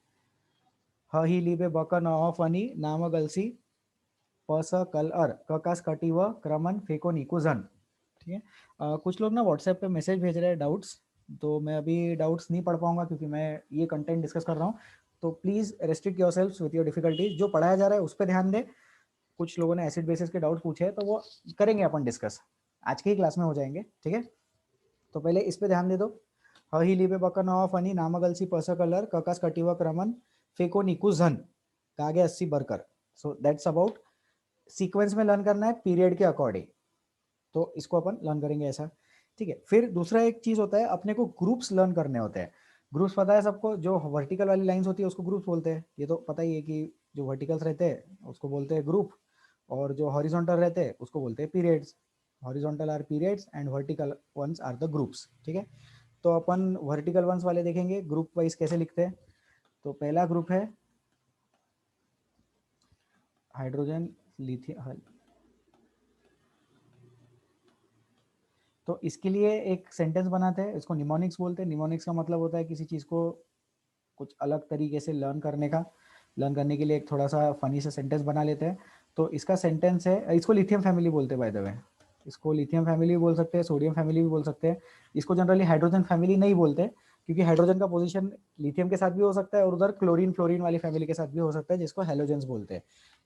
ह ही लीबे बक न ऑफ अनी, नाम गलसी पस कल अर, ककास कटिव क्रमन फेको निकुजन, ठीक है। कुछ लोग ना व्हाट्सएप पे मैसेज भेज रहे हैं डाउट्स, तो मैं अभी डाउट्स नहीं पढ़ पाऊंगा क्योंकि मैं ये कंटेंट डिस्कस कर रहा हूँ। तो please restrict your self with your difficulties, जो पढ़ाया जा रहा है उस पर ध्यान दें। कुछ लोगों ने एसिड बेसिस के डाउट पूछे हैं, तो वो करेंगे अपन डिस्कस, आज की ही क्लास में हो जाएंगे, ठीक है। तो पहले इस पे ध्यान दे दो। ह ही लीबे बकन ऑफ अनी, नामगलसी पस कलर, ककास कटिवा क्रमन फेको निकुजन, कागे 80 बरकर। सो दैट्स अबाउट सीक्वेंस में लर्न करना है पीरियड के अकॉर्डिंग, तो इसको अपन लर्न करेंगे ऐसा, ठीक है। फिर दूसरा एक चीज होता है, अपने को ग्रुप्स लर्न करने होते हैं। ग्रुप्स पता है सबको, जो वर्टिकल वाली लाइंस होती है उसको ग्रुप्स बोलते हैं, ये तो पता ही है कि जो वर्टिकल्स रहते हैं उसको बोलते हैं ग्रुप, और जो हॉरिजॉन्टल रहते हैं उसको बोलते हैं periods. Horizontal are periods and vertical ones are the groups, ठीक है। तो अपन वर्टिकल वंस वाले देखेंगे ग्रुप वाइज कैसे लिखते हैं। तो पहला ग्रुप है हाइड्रोजन लिथियम, तो इसके लिए एक सेंटेंस बनाते हैं, इसको निमोनिक्स बोलते हैं। निमोनिक्स का मतलब होता है किसी चीज़ को कुछ अलग तरीके से लर्न करने का, लर्न करने के लिए एक थोड़ा सा फनी सा सेंटेंस बना लेते हैं। तो इसका सेंटेंस है, इसको लिथियम फैमिली बोलते हैं बाय द वे, इसको लिथियम फैमिली भी बोल सकते हैं, सोडियम फैमिली भी बोल सकते हैं। इसको जनरली हाइड्रोजन फैमिली नहीं बोलते, क्योंकि हाइड्रोजन का पोजीशन लिथियम के साथ भी हो सकता है, और उधर क्लोरीन फ्लोरीन वाली फैमिली के साथ भी हो सकता है, जिसको हेलोजेंस बोलते हैं।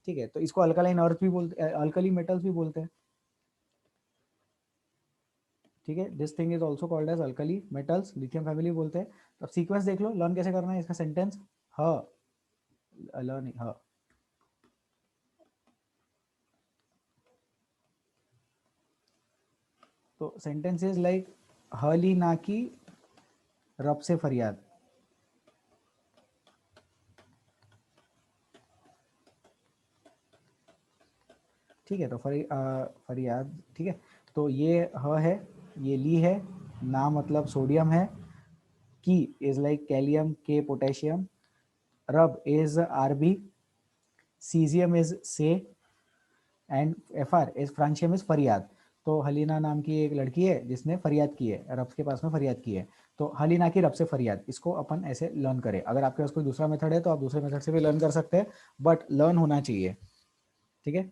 ठीक है, तो इसको अल्कलाइन अर्थ भी बोलते, अल्कली मेटल्स भी बोलते हैं। ठीक है, this thing is also called as alkali metals, lithium family बोलते हैं। अब सीक्वेंस देख लो, लर्न कैसे करना है इसका सेंटेंस। ह लर्न ह, तो सेंटेंस इज लाइक हली ना की रब से फरियाद। ठीक है, तो फरियाद। ठीक है, तो ये ह है, ये ली है, ना मतलब सोडियम है, की इज लाइक कैलियम के पोटेशियम, रब इज आरबी, सीजियम इज से, and F R is francium is फरियाद। तो हलीना नाम की एक लड़की है जिसने फरियाद की है, रब के पास में फरियाद की है। तो हलीना की रब से फरियाद, इसको अपन ऐसे लर्न करें। अगर आपके पास कोई दूसरा मेथड है तो आप दूसरे मेथड से भी लर्न कर सकते हैं, बट लर्न होना चाहिए। ठीक है,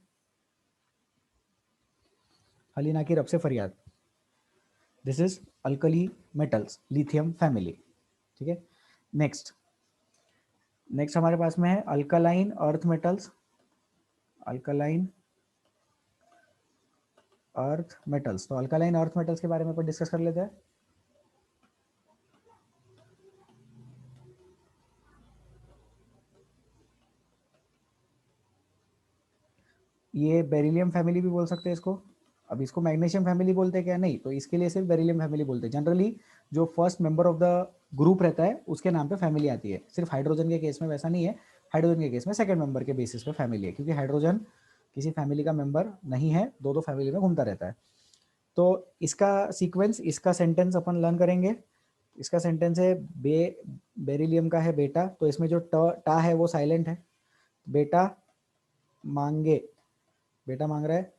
हलीना की रब से फरियाद, this is alkali metals, lithium family. ठीक है, नेक्स्ट नेक्स्ट हमारे पास में है alkaline earth metals. Alkaline earth metals, तो अल्कलाइन अर्थ मेटल्स के बारे में अपन डिस्कस कर लेते हैं। ये बेरिलियम फैमिली भी बोल सकते हैं इसको। अब इसको मैग्नीशियम फैमिली बोलते हैं क्या, नहीं, तो इसके लिए सिर्फ बेरिलियम फैमिली बोलते हैं। जनरली जो first member of the group रहता है उसके नाम पे फैमिली आती है। सिर्फ हाइड्रोजन के केस में वैसा नहीं है, हाइड्रोजन के केस में सेकंड मेंबर के बेसिस पे फैमिली है, क्योंकि हाइड्रोजन किसी फैमिली का मेंबर नहीं है, दो दो फैमिली में घूमता रहता है। तो इसका सीक्वेंस, इसका सेंटेंस अपन लर्न करेंगे। इसका सेंटेंस है बेरिलियम का है बेटा, तो इसमें जो टा है वो साइलेंट है। बेटा मांगे, बेटा मांग रहा है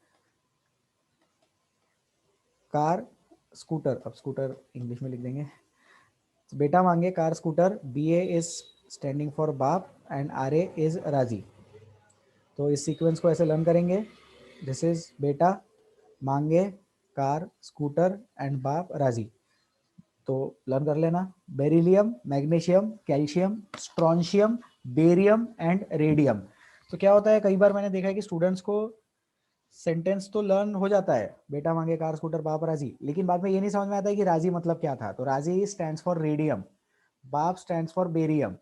कार स्कूटर, अब स्कूटर इंग्लिश में लिख देंगे। बेटा मांगे car scooter, B A is standing for बाप एंड आर ए इज राजी। तो इस सीक्वेंस को ऐसे लर्न करेंगे, दिस इज बेटा मांगे कार स्कूटर एंड बाप राजी। तो लर्न कर लेना, beryllium, magnesium, calcium, strontium, barium and radium. तो क्या होता है, कई बार मैंने देखा है कि स्टूडेंट्स को सेंटेंस तो लर्न हो जाता है, बेटा मांगे कार स्कूटर बाप राजी, लेकिन बाद में ये नहीं समझ में आता है कि राजी मतलब क्या था। तो राजी स्टैंड्स फॉर रेडियम, बाप stands for barium,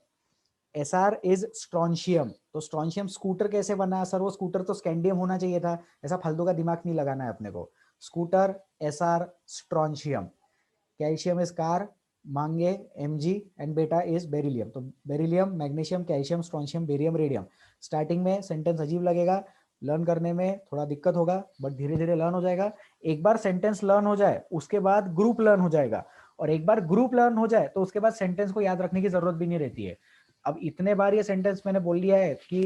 S R is strontium. तो स्ट्रॉन्शियम स्कूटर कैसे बना सर, वो स्कूटर तो स्कैंडियम होना चाहिए था। ऐसा फालतू का दिमाग नहीं लगाना है अपने को। Scooter S R strontium, calcium is car, मांगे एम जी, एंड बेटा इज बेरिलियम। तो beryllium, magnesium, calcium, strontium, barium, radium. Starting में सेंटेंस अजीब लगेगा, लर्न करने में थोड़ा दिक्कत होगा, बट धीरे धीरे लर्न हो जाएगा। एक बार सेंटेंस लर्न हो जाए उसके बाद ग्रुप लर्न हो जाएगा, और एक बार ग्रुप लर्न हो जाए तो उसके बाद सेंटेंस को याद रखने की जरूरत भी नहीं रहती है। अब इतने बार ये सेंटेंस मैंने बोल लिया है कि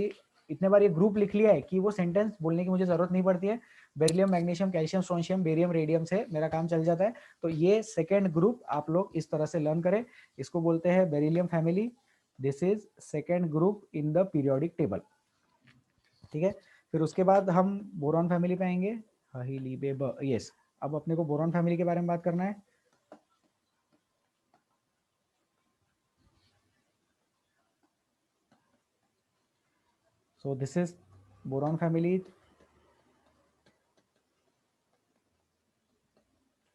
इतने बार ये ग्रुप लिख लिया है कि वो सेंटेंस बोलने की मुझे जरूरत नहीं पड़ती है। Beryllium, magnesium, calcium, strontium, barium, radium से मेरा काम चल जाता है। तो ये सेकेंड ग्रुप आप लोग इस तरह से लर्न करें, इसको बोलते हैं beryllium family. This is second group in the periodic table. ठीक है, फिर उसके बाद हम बोरॉन फैमिली पे आएंगे। यस, अब अपने को बोरॉन फैमिली के बारे में बात करना है। So this is boron family.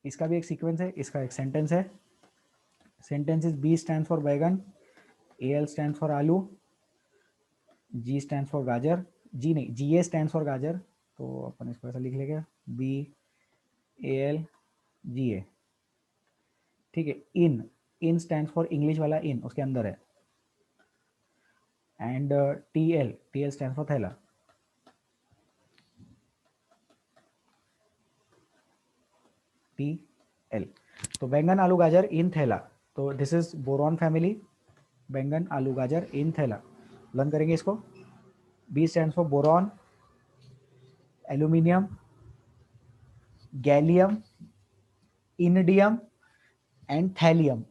इसका भी एक सीक्वेंस है, इसका एक सेंटेंस है। Sentence is B stand for बैगन, ए एल स्टैंड फॉर आलू, जी स्टैंड फॉर गाजर, जी नहीं, जी ए स्टैंड फॉर गाजर। तो अपन इसको ऐसा लिख लेंगे, बी ए एल जी ए। ठीक है, इन, इन स्टैंड फॉर इंग्लिश वाला इन, उसके अंदर है। And T L, T L stand for थैला। टी एल, तो बैंगन आलू गाजर इन थैला। तो दिस इज बोरॉन फैमिली, बैंगन आलू गाजर इन थैला। लर्न करेंगे इसको। B stand for boron, aluminium, gallium, indium and thallium.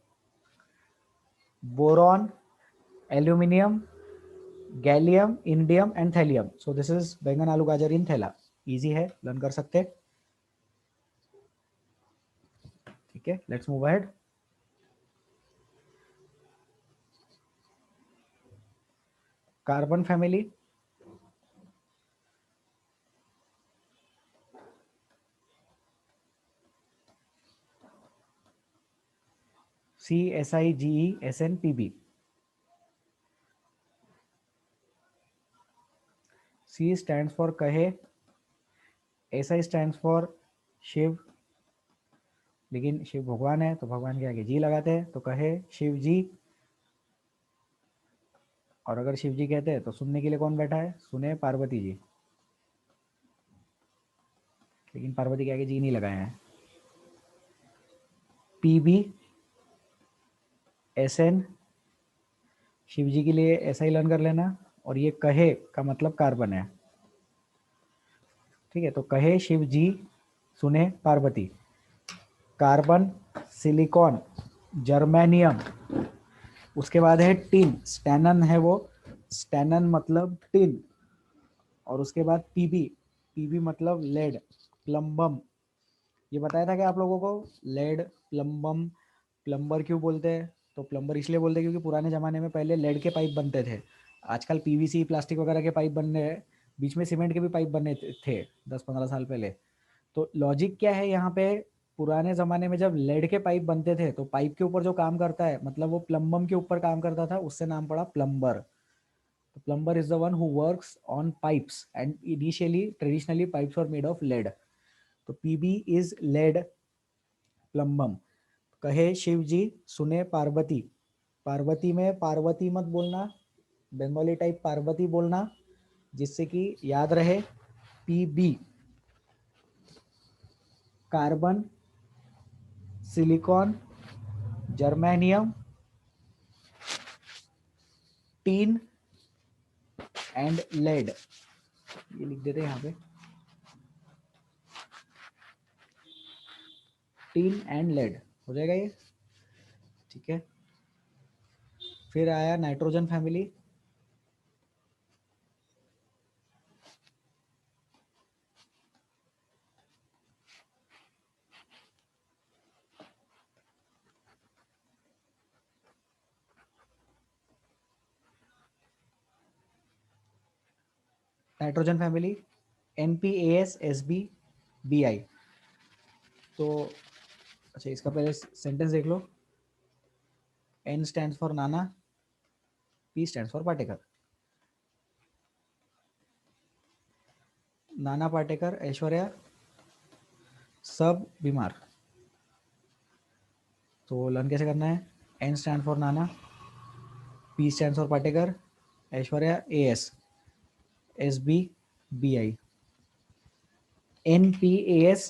Boron, aluminium, gallium, indium and thallium. So this is baingan aloo गाजर इन थैला। इजी है, लर्न कर सकते हैं। ठीक है, let's move ahead. Carbon family. CSIGESNPB. C stands for कहे, SI stands for शिव, लेकिन शिव भगवान है तो भगवान के आगे जी लगाते हैं, तो कहे शिव जी। और अगर शिव जी कहते हैं तो सुनने के लिए कौन बैठा है, सुने पार्वती जी, लेकिन पार्वती के आगे जी नहीं लगाए हैं। PB SN, शिव जी के लिए ऐसा ही लर्न कर लेना। और ये कहे का मतलब कार्बन है, ठीक है। तो कहे शिव जी, सुने पार्वती। Carbon, silicon, germanium. उसके बाद है टिन, स्टैनन है वो, स्टैनन मतलब टिन। और उसके बाद पीबी, पीबी मतलब लेड, प्लम्बम। ये बताया था कि आप लोगों को लेड, प्लम्बम, प्लम्बर क्यों बोलते हैं? तो प्लम्बर इसलिए बोलते हैं क्योंकि पुराने ज़माने में पहले लेड के पाइप बनते थे। आजकल पीवीसी, प्लास्टिक वगैरह के पाइप बनने हैं, बीच में सीमेंट के भी पाइप बने थे 10-15 साल पहले। तो लॉजिक क्या है यहाँ पे, पुराने ज़माने में जब लेड के पाइप बनते थे तो पाइप के ऊपर जो काम करता है, मतलब वो प्लम्बम के ऊपर काम करता था, उससे नाम पड़ा प्लम्बर। तो plumber is the one who works on pipes, and initially traditionally pipes were made of lead. तो पीबी इज लेड, प्लम्बम। कहे शिव जी, सुने पार्वती। पार्वती में पार्वती मत बोलना, बंगाली टाइप पार्वती बोलना, जिससे कि याद रहे। PB, carbon, silicon, germanium, tin and lead. ये लिख देते हैं यहाँ पे, टीन एंड लेड हो जाएगा ये, ठीक है। फिर आया nitrogen family. Nitrogen family NPAS SB BI। तो अच्छा, इसका पहले सेंटेंस देख लो। N stands for Nana, P stands for Patekar. नाना, पाटेकर, ऐश्वर्या सब बीमार। तो लर्न कैसे करना है? N stand for Nana, P stand for Patekar, Aishwarya AS, SBBI। NPAS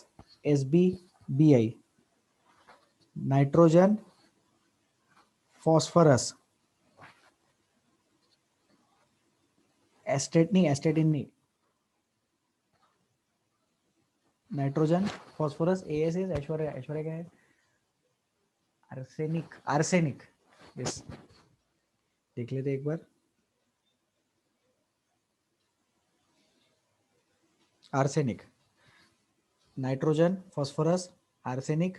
SBBI, nitrogen, phosphorus, astatine नहीं, nitrogen, phosphorus, AS is Aishwarya, Aishwarya क्या है? Arsenic, arsenic, yes. देख लेते एक बार, arsenic, nitrogen, phosphorus, arsenic,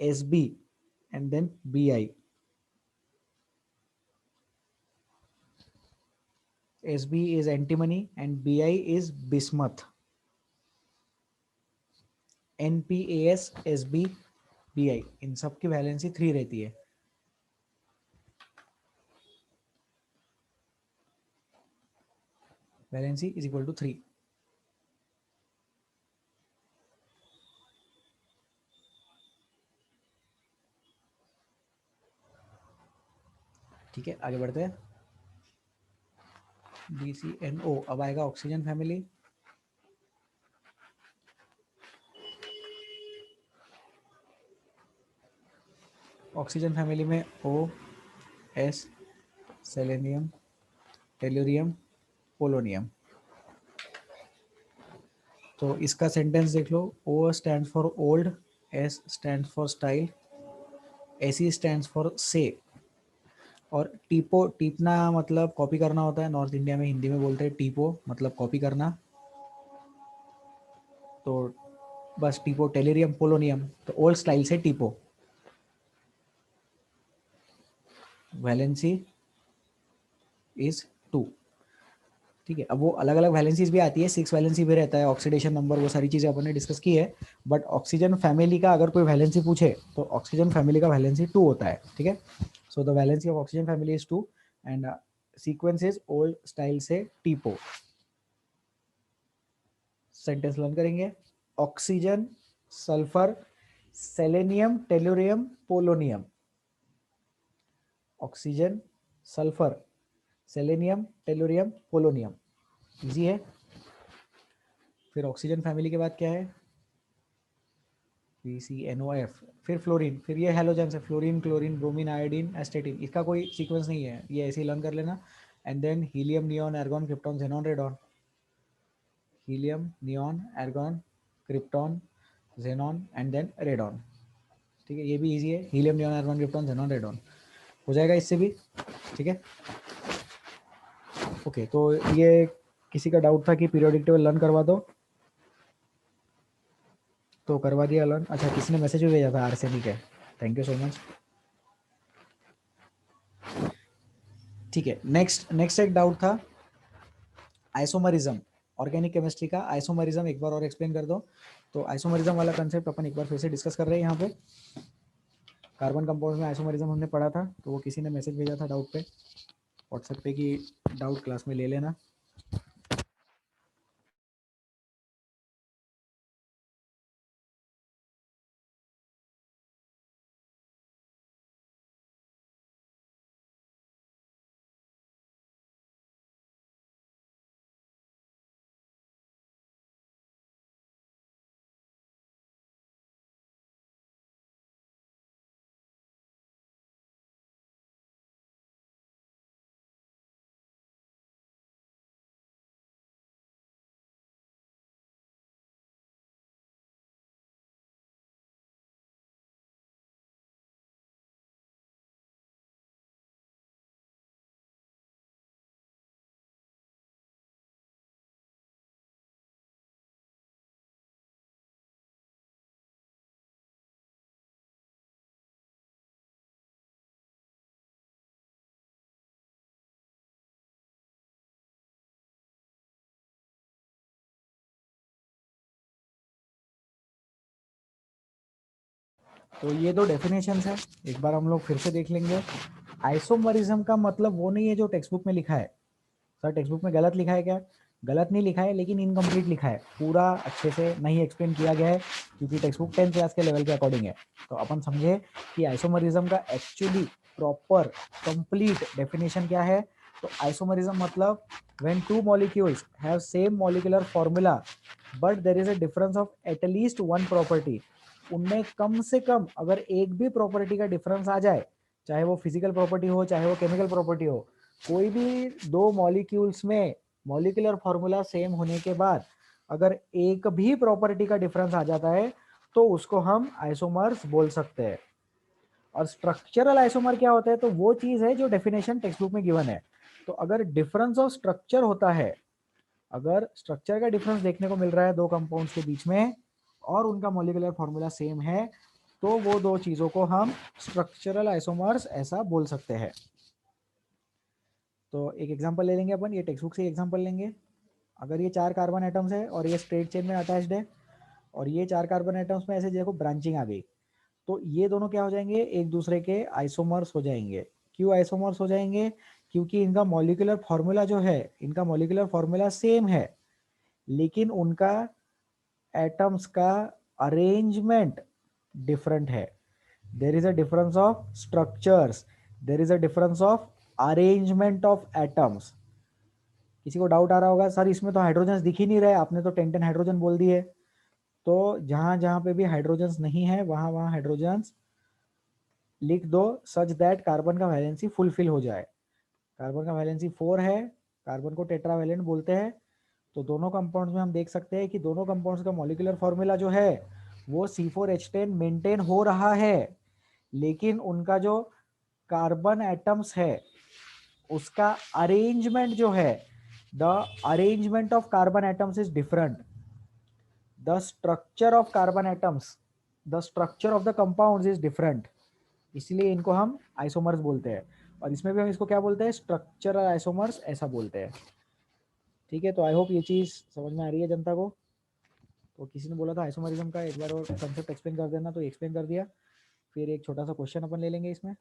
SB and then BI। SB is antimony and BI is bismuth। NPAS SB BI, इन सब की वैलेंसी 3 रहती है। Valency is equal to 3। ठीक है, आगे बढ़ते हैं। BCNO। अब आएगा ऑक्सीजन फैमिली। ऑक्सीजन फैमिली में OS, सेलेनियम, टेल्यूरियम, पोलोनियम। तो इसका सेंटेंस देख लो। O stand for old, S stand for style, SE stand for से। और टीपो, टीपना मतलब कॉपी करना होता है, नॉर्थ इंडिया में हिंदी में बोलते हैं टीपो, मतलब कॉपी करना। तो बस टीपो, टेलेरियम, पोलोनियम, तो ओल्ड स्टाइल से टीपो। Valency is 2। ठीक है। अब वो अलग अलग वैलेंसीज भी आती है, 6 वैलेंसी भी रहता है, ऑक्सीडेशन नंबर, वो सारी चीज़ें अपन ने डिस्कस की है। बट ऑक्सीजन फैमिली का अगर कोई वैलेंसी पूछे तो ऑक्सीजन फैमिली का वैलेंसी 2 होता है। ठीक है, so the valency of oxygen family is 2 and sequence is old style से टीपो। सेंटेंस लर्न करेंगे। Oxygen, sulphur, selenium, tellurium, polonium. Oxygen, sulphur, selenium, tellurium, polonium. Easy है। फिर ऑक्सीजन फैमिली के बाद क्या है? PCNOF, फिर फ्लोरीन, फिर ये हेलोजन है, फ्लोरीन, क्लोरीन, ब्रोमीन, आयोडीन, एस्टेटिन। इसका कोई सीक्वेंस नहीं है, ये ऐसे ही लर्न कर लेना। And then helium, neon, argon, krypton, xenon, radon. Helium, neon, argon, krypton, xenon and then radon. ठीक है, ये भी इजी है। Helium, neon, argon, krypton, xenon, radon हो जाएगा इससे भी। ठीक है, ओके। तो ये किसी का डाउट था कि पीरियोडिक टेबल लर्न करवा दो, तो करवा दिया लर्न। अच्छा, किसी ने मैसेज भी भेजा था आर्सेनिक है, थैंक यू सो मच। ठीक है, नेक्स्ट एक डाउट था आइसोमरिज्म, ऑर्गेनिक केमिस्ट्री का आइसोमरिज्म एक बार और एक्सप्लेन कर दो। तो आइसोमरिज्म वाला कंसेप्ट अपन एक बार फिर से डिस्कस कर रहे हैं यहाँ पे। कार्बन कंपाउंड में आइसोमरिज्म हमने पढ़ा था, तो वो किसी ने मैसेज भेजा था डाउट पे व्हाट्सएप पे कि डाउट क्लास में ले लेना। तो ये दो डेफिनेशन है, एक बार हम लोग फिर से देख लेंगे। आइसोमरिज्म का मतलब वो नहीं है जो टेक्स्ट बुक में लिखा है। सर टेक्स्ट बुक में गलत लिखा है क्या? गलत नहीं लिखा है, लेकिन इनकम्प्लीट लिखा है, पूरा अच्छे से नहीं एक्सप्लेन किया गया है, क्योंकि टेक्स्ट बुक 10th क्लास के लेवल के अकॉर्डिंग है। तो अपन समझे कि आइसोमरिज्म का एक्चुअली प्रॉपर कंप्लीट डेफिनेशन क्या है। तो आइसोमरिज्म मतलब when two molecules have same molecular formula but there is a difference of at least one property. उनमें कम से कम अगर एक भी प्रॉपर्टी का डिफरेंस आ जाए, चाहे वो फिजिकल प्रॉपर्टी हो चाहे वो केमिकल प्रॉपर्टी हो, कोई भी दो मॉलिक्यूल्स में मॉलिक्यूलर फॉर्मूला सेम होने के बाद अगर एक भी प्रॉपर्टी का डिफरेंस आ जाता है तो उसको हम आइसोमर्स बोल सकते हैं। और स्ट्रक्चरल आइसोमर क्या होता है? तो वो चीज है जो डेफिनेशन टेक्स्ट बुक में गिवन है। तो अगर डिफरेंस ऑफ स्ट्रक्चर होता है, अगर स्ट्रक्चर का डिफरेंस देखने को मिल रहा है दो कंपाउंड्स के बीच में और उनका मॉलिक्यूलर फॉर्मूला सेम है, तो वो दो चीजों को हम स्ट्रक्चरल आइसोमर्स ऐसा बोल सकते हैं। तो एक एग्जांपल ले लेंगे अपन, ये टेक्स्ट बुक से एग्जांपल लेंगे। अगर ये 4 कार्बन एटम्स है और ये स्ट्रेट चेन में अटैच्ड है और ये 4 कार्बन एटम्स में ऐसे देखो ब्रांचिंग आ गई, तो ये दोनों क्या हो जाएंगे? एक दूसरे के आइसोमर्स हो जाएंगे। क्यों आइसोमर्स हो जाएंगे? क्योंकि इनका मॉलिक्यूलर फॉर्मूला जो है, इनका मॉलिक्यूलर फॉर्मूला सेम है, लेकिन उनका एटम्स का अरेंजमेंट डिफरेंट है। There is a difference of structures, there is a difference of arrangement of atoms. किसी को डाउट आ रहा होगा, सर इसमें तो हाइड्रोजन दिख ही नहीं रहे, आपने तो 10 10 हाइड्रोजन बोल दिए। तो जहां जहां पे भी हाइड्रोजन नहीं है वहां वहां हाइड्रोजन लिख दो, सच दैट कार्बन का वैलेंसी फुलफिल हो जाए। कार्बन का वैलेंसी 4 है, कार्बन को टेट्रावैलेंट बोलते हैं। तो दोनों कंपाउंड्स में हम देख सकते हैं कि दोनों कंपाउंड्स का मॉलिक्यूलर फॉर्मूला जो है वो C4H10 मेंटेन हो रहा है, लेकिन उनका जो कार्बन एटम्स है उसका अरेंजमेंट जो है, the arrangement of carbon atoms is different, the structure of carbon atoms, the structure of the compounds is different. इसलिए इनको हम आइसोमर्स बोलते हैं। और इसमें भी हम इसको क्या बोलते हैं? स्ट्रक्चरल आइसोमर्स ऐसा बोलते हैं। ठीक है, तो आई होप ये चीज़ समझ में आ रही है जनता को। तो किसी ने बोला था आइसोमरिज्म का एक बार और कंसेप्ट एक्सप्लेन कर देना, तो एक्सप्लेन कर दिया। फिर एक छोटा सा क्वेश्चन अपन ले लेंगे इसमें।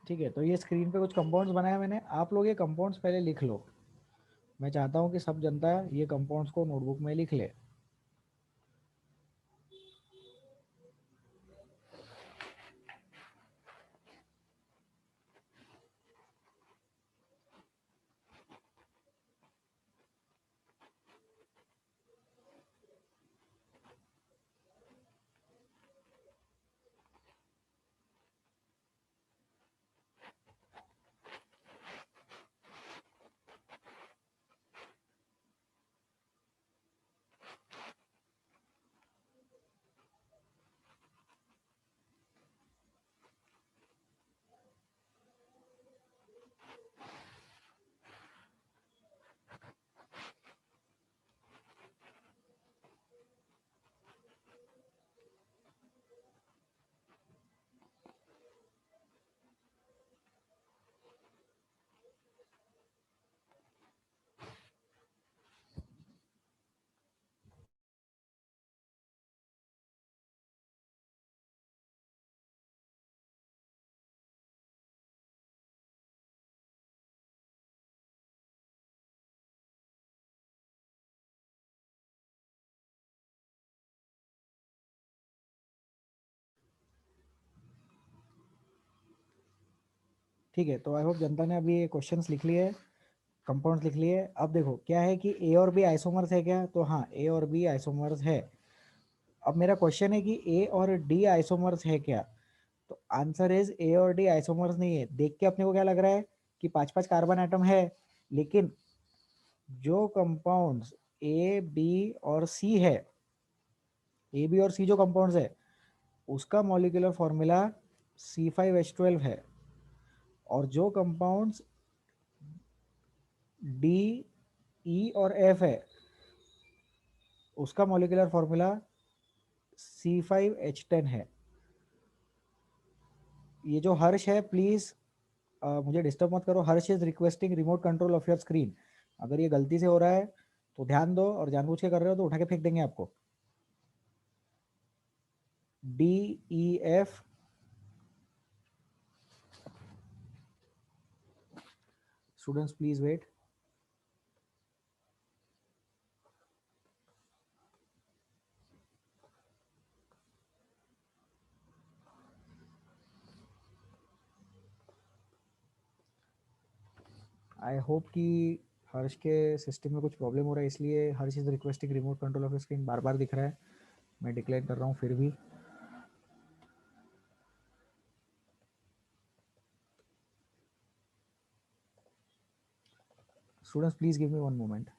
ठीक है, तो ये स्क्रीन पे कुछ कंपाउंड्स बनाया मैंने, आप लोग ये कंपाउंड्स पहले लिख लो। मैं चाहता हूँ कि सब जनता ये कंपाउंड्स को नोटबुक में लिख ले। ठीक है, तो आई होप जनता ने अभी ये क्वेश्चंस लिख लिए, कंपाउंड्स लिख लिए। अब देखो क्या है कि ए और बी आइसोमर्स है क्या, तो हाँ ए और बी आइसोमर्स है। अब मेरा क्वेश्चन है कि ए और डी आइसोमर्स है क्या, तो आंसर इज ए और डी आइसोमर्स नहीं है। देख के अपने को क्या लग रहा है कि 5-5 कार्बन एटम है, लेकिन जो कंपाउंड्स ए बी और सी है, ए बी और सी जो कंपाउंड्स है उसका मॉलिक्यूलर फॉर्मूला C5H12 है, और जो कंपाउंड्स डी ई और एफ है उसका मॉलिक्यूलर फॉर्मूला C5H10 है। ये जो हर्ष है प्लीज मुझे डिस्टर्ब मत करो। Harsh is requesting remote control of your screen. अगर ये गलती से हो रहा है तो ध्यान दो, और जानबूझ के कर रहे हो तो उठा के फेंक देंगे आपको। D E F, students please wait. I hope कि हर्ष के सिस्टम में कुछ प्रॉब्लम हो रहा है, इसलिए Harsh is requesting remote control of screen बार बार दिख रहा है। मैं डिक्लेयर कर रहा हूँ फिर भी। Students please give me 1 moment.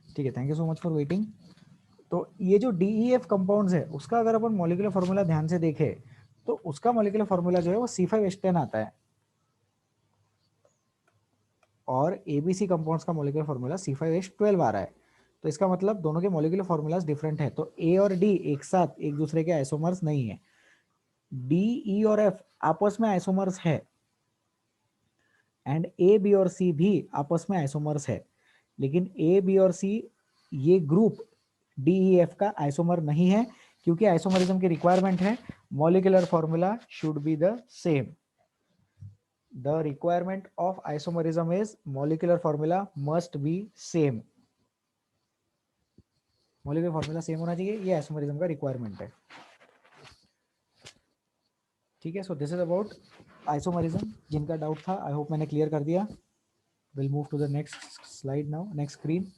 ठीक है, thank you so much for waiting. तो ये जो DEF कंपाउंड्स है उसका अगर अपन मॉलिक्यूलर फार्मूला ध्यान से देखें तो उसका मॉलिक्यूलर फार्मूला जो है वो C5H10 आता है, और ABC कंपाउंड्स का मॉलिक्यूलर फार्मूला C5H12 आ रहा है। तो इसका मतलब दोनों के मॉलिक्यूलर फार्मूलाज डिफरेंट है, तो A और D एक साथ एक दूसरे के आइसोमर्स नहीं है। D, E और F आपस में आइसोमर्स है, एंड A, B और C भी आपस में आइसोमर्स है, लेकिन A, B और C ये ग्रुप DEF का आइसोमर नहीं है, क्योंकि आइसोमरिज्म की रिक्वायरमेंट है, molecular formula should be the same. The requirement of isomerism is molecular formula must be same. Molecular formula same होना चाहिए, ये आइसोमरिज्म का रिक्वायरमेंट है। ठीक है, so this is about isomerism. जिनका डाउट था आई होप मैंने क्लियर कर दिया। Will move to the next slide now, next screen.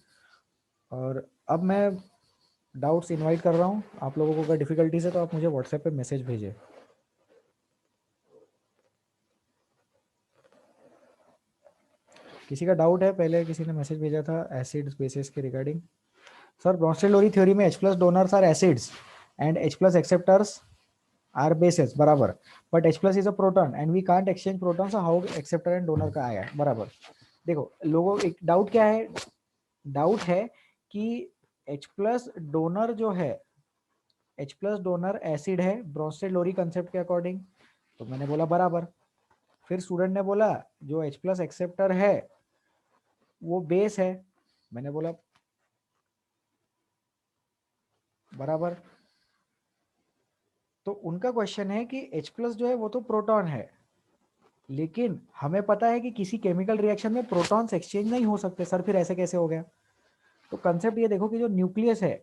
और अब मैं डाउट्स इनवाइट कर रहा हूँ आप लोगों को। अगर डिफिकल्टीज है तो आप मुझे व्हाट्सएप पे मैसेज भेजें। किसी का डाउट है? पहले किसी ने मैसेज भेजा था एसिड्स बेसिस के रिगार्डिंग। सर ब्रोंस्टेड-लोरी थ्योरी में H plus donors are acids and H plus acceptors are bases, बराबर। But H plus is a proton and we can't exchange proton, so how acceptor and donor का आया, बराबर। देखो लोगों एक doubt क्या है, डाउट है कि H प्लस डोनर जो है, H प्लस डोनर एसिड है ब्रोंस्टेड-लोरी कंसेप्ट के अकॉर्डिंग, तो मैंने बोला बराबर। फिर स्टूडेंट ने बोला जो H प्लस एक्सेप्टर है वो बेस है, मैंने बोला बराबर। तो उनका क्वेश्चन है कि H प्लस जो है वो तो प्रोटॉन है, लेकिन हमें पता है कि किसी केमिकल रिएक्शन में प्रोटॉन्स एक्सचेंज नहीं हो सकते। सर फिर ऐसे कैसे हो गया? तो कंसेप्ट ये देखो कि जो न्यूक्लियस है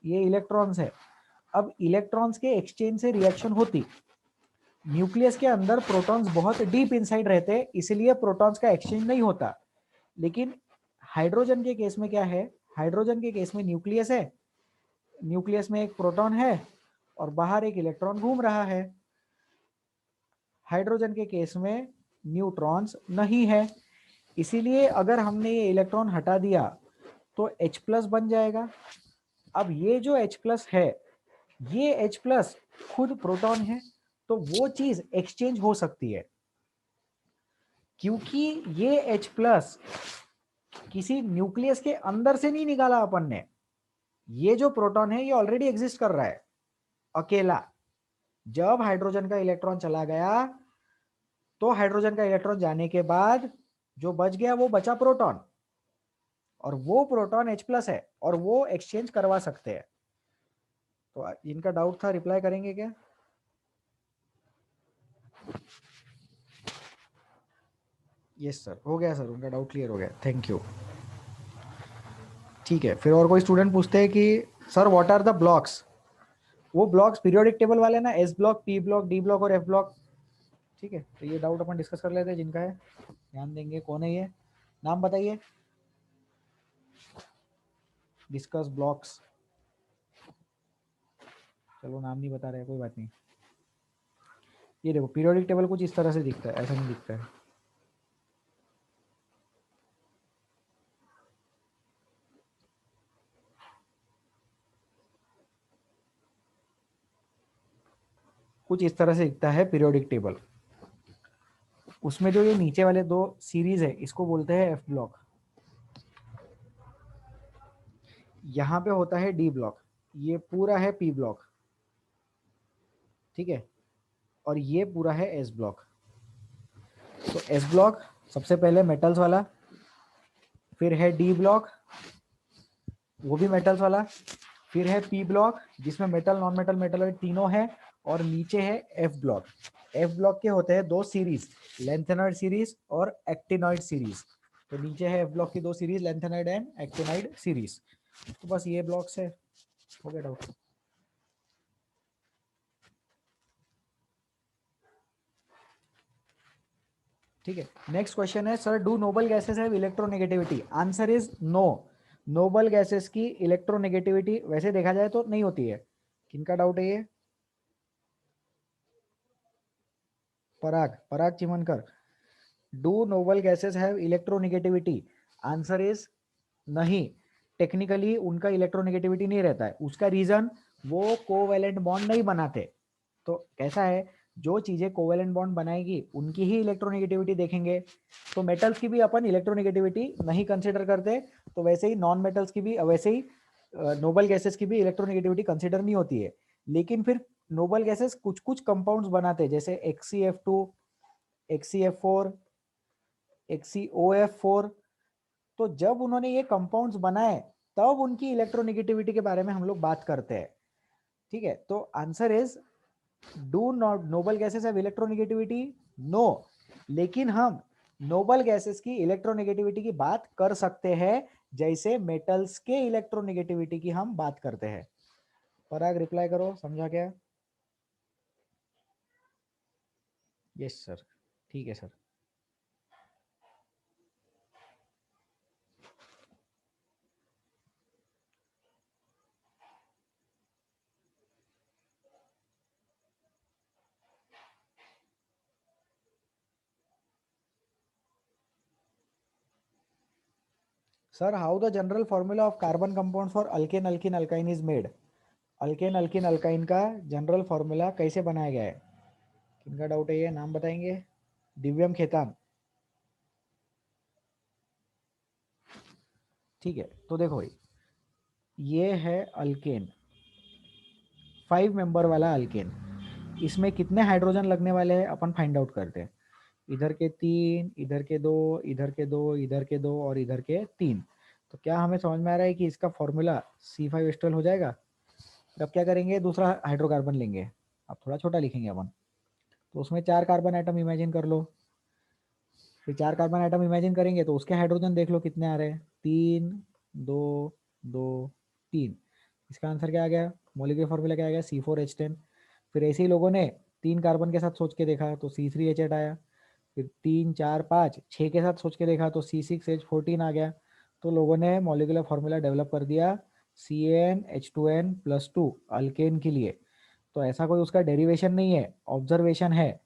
ये इलेक्ट्रॉन्स है। अब इलेक्ट्रॉन्स के एक्सचेंज से रिएक्शन होती, न्यूक्लियस के अंदर प्रोटॉन्स बहुत डीप इनसाइड रहते हैं, इसलिए प्रोटॉन्स का एक्सचेंज नहीं होता। लेकिन हाइड्रोजन के केस में क्या है, हाइड्रोजन के केस में न्यूक्लियस है, न्यूक्लियस में एक प्रोटॉन है और बाहर एक इलेक्ट्रॉन घूम रहा है। हाइड्रोजन के केस में न्यूट्रॉन्स नहीं है, इसीलिए अगर हमने ये इलेक्ट्रॉन हटा दिया तो H प्लस बन जाएगा। अब ये जो H प्लस है, ये H प्लस खुद प्रोटॉन है, तो वो चीज एक्सचेंज हो सकती है, क्योंकि ये H प्लस किसी न्यूक्लियस के अंदर से नहीं निकाला अपन ने। ये जो प्रोटॉन है ये ऑलरेडी एग्जिस्ट कर रहा है अकेला। जब हाइड्रोजन का इलेक्ट्रॉन चला गया तो हाइड्रोजन का इलेक्ट्रॉन जाने के बाद जो बच गया वो बचा प्रोटॉन, और वो प्रोटॉन H प्लस है और वो एक्सचेंज करवा सकते हैं। तो इनका डाउट था, रिप्लाई करेंगे क्या? यस सर, हो गया सर, उनका डाउट क्लियर हो गया, थैंक यू। ठीक है, फिर और कोई स्टूडेंट पूछते हैं कि sir what are the blocks? वो ब्लॉक्स पीरियोडिक टेबल वाले ना, S block, P block, D block और एफ ब्लॉक। ठीक है, तो ये डाउट अपन डिस्कस कर लेते हैं जिनका है, ध्यान देंगे। कौन है ये? नाम बताइए। डिस्कस ब्लॉक्स, चलो नाम नहीं बता रहे, कोई बात नहीं। ये देखो पीरियोडिक टेबल कुछ इस तरह से दिखता है, ऐसा नहीं दिखता है। कुछ इस तरह से दिखता है पीरियोडिक टेबल। उसमें जो ये नीचे वाले दो सीरीज है इसको बोलते हैं एफ ब्लॉक। यहाँ पे होता है डी ब्लॉक, ये पूरा है पी ब्लॉक, ठीक है, और ये पूरा है एस ब्लॉक। तो एस ब्लॉक सबसे पहले मेटल्स वाला, फिर है डी ब्लॉक वो भी मेटल्स वाला, फिर है पी ब्लॉक जिसमें मेटल, नॉन मेटल, मेटल तीनों है, और नीचे है एफ ब्लॉक। एफ ब्लॉक के होते हैं दो सीरीज, लेंथेनॉइड सीरीज और एक्टिनॉइड सीरीज। तो नीचे है एफ ब्लॉक की दो series, lanthanoid and actinoid series. तो बस ये ब्लॉक्स है, हो गया डाउट। ठीक है, नेक्स्ट क्वेश्चन है sir do noble gases have electronegativity? Answer is no. Noble gases की इलेक्ट्रोनेगेटिविटी वैसे देखा जाए तो नहीं होती है। किनका डाउट है ये? Parag, Parag Chimankar. Do noble gases have electronegativity? Answer is नहीं। टेक्निकली उनका इलेक्ट्रोनेगेटिविटी नहीं रहता है, उसका रीजन वो कोवेलेंट बॉन्ड नहीं बनाते। तो कैसा है, जो चीजें कोवेलेंट बॉन्ड बनाएगी उनकी ही इलेक्ट्रोनेगेटिविटी देखेंगे। तो मेटल्स की भी अपन इलेक्ट्रोनेगेटिविटी नहीं कंसीडर करते, तो वैसे ही नॉन मेटल्स की भी, वैसे ही नोबल गैसेस की भी इलेक्ट्रोनेगेटिविटी कंसीडर नहीं होती है। लेकिन फिर नोबल गैसेस कुछ कुछ कंपाउंड्स बनाते हैं, जैसे XCF2, XCF4, XCOF4। तो जब उन्होंने ये कंपाउंड्स बनाए तब उनकी इलेक्ट्रोनेगेटिविटी के बारे में हम लोग बात करते हैं। ठीक है, तो answer is do not noble gases have electronegativity, no, लेकिन हम नोबल गैसेस की इलेक्ट्रोनेगेटिविटी की बात कर सकते हैं जैसे मेटल्स के इलेक्ट्रोनेगेटिविटी की हम बात करते हैं। पराग रिप्लाई करो, समझा क्या? यस सर, ठीक है sir. Sir how the general formula of carbon compound for alkane alkene alkyne is made? Alkane alkene alkyne का जनरल फॉर्मूला कैसे बनाया गया है? किनका डाउट है ये, नाम बताएंगे? दिव्यम खेतान। ठीक है, तो देखो भाई, ये है अल्केन, 5 मेंबर वाला अल्केन। इसमें कितने हाइड्रोजन लगने वाले हैं अपन फाइंड आउट करते हैं। इधर के 3, इधर के 2, इधर के 2, इधर के 2 और इधर के 3। तो क्या हमें समझ में आ रहा है कि इसका फॉर्मूला C5 एस्ट्रल हो जाएगा? अब क्या करेंगे, दूसरा हाइड्रोकार्बन लेंगे, अब थोड़ा छोटा लिखेंगे अपन, तो उसमें 4 कार्बन एटम इमेजिन कर लो। फिर 4 कार्बन एटम इमेजिन करेंगे तो उसके हाइड्रोजन देख लो कितने आ रहे हैं, 3, 2, 2, 3। इसका आंसर क्या आ गया, मॉलिक्यूलर फॉर्मूला क्या आ गया, C4H10। फिर ऐसे ही लोगों ने 3 कार्बन के साथ सोच के देखा तो C3H8 आया। फिर 3, 4, 5, 6 के साथ सोच के देखा तो C6H14 आ गया। तो लोगों ने मॉलिक्यूलर फॉर्मूला डेवलप कर दिया CnH2n+2 अल्केन के लिए। तो ऐसा कोई उसका डेरिवेशन नहीं है, ऑब्जर्वेशन है।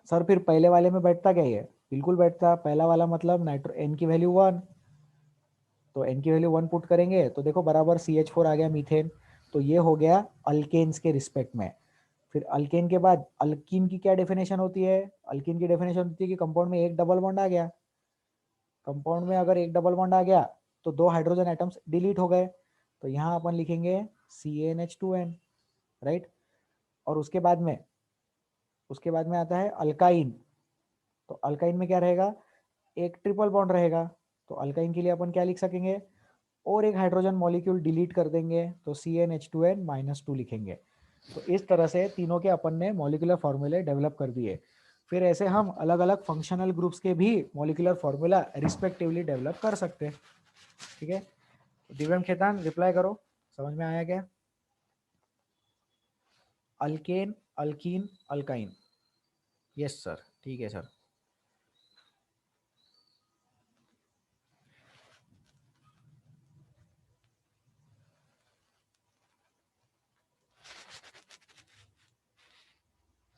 सर फिर पहले वाले में बैठता क्या ये? बिल्कुल बैठता, पहला वाला मतलब नाइट्रो एन की वैल्यू 1, तो एन की वैल्यू 1 पुट करेंगे तो देखो बराबर CH4 आ गया, मीथेन। तो ये हो गया अल्केन्स के रिस्पेक्ट में। फिर अल्केन के बाद अल्कीन की क्या डेफिनेशन होती है? अल्कीन की डेफिनेशन होती है कि कंपाउंड में एक डबल बॉन्ड आ गया। कंपाउंड में अगर एक डबल बॉन्ड आ गया तो 2 हाइड्रोजन एटम्स डिलीट हो गए। तो यहाँ अपन लिखेंगे CnH2n, राइट। और उसके बाद में आता है अल्काइन। तो अल्काइन में क्या रहेगा, एक ट्रिपल बॉन्ड रहेगा। तो अल्काइन के लिए अपन क्या लिख सकेंगे, और एक हाइड्रोजन मॉलिक्यूल डिलीट कर देंगे तो CnH2n-2 लिखेंगे। तो इस तरह से तीनों के अपन ने मॉलिक्यूलर फॉर्मूले डेवलप कर दिए। फिर ऐसे हम अलग अलग फंक्शनल ग्रुप्स के भी मॉलिक्यूलर फॉर्मूला रिस्पेक्टिवली डेवलप कर सकते हैं। ठीक है, दिव्यम खेतान रिप्लाई करो, समझ में आया क्या? Alkane, alkyne, alkyne. Yes sir, ठीक है सर।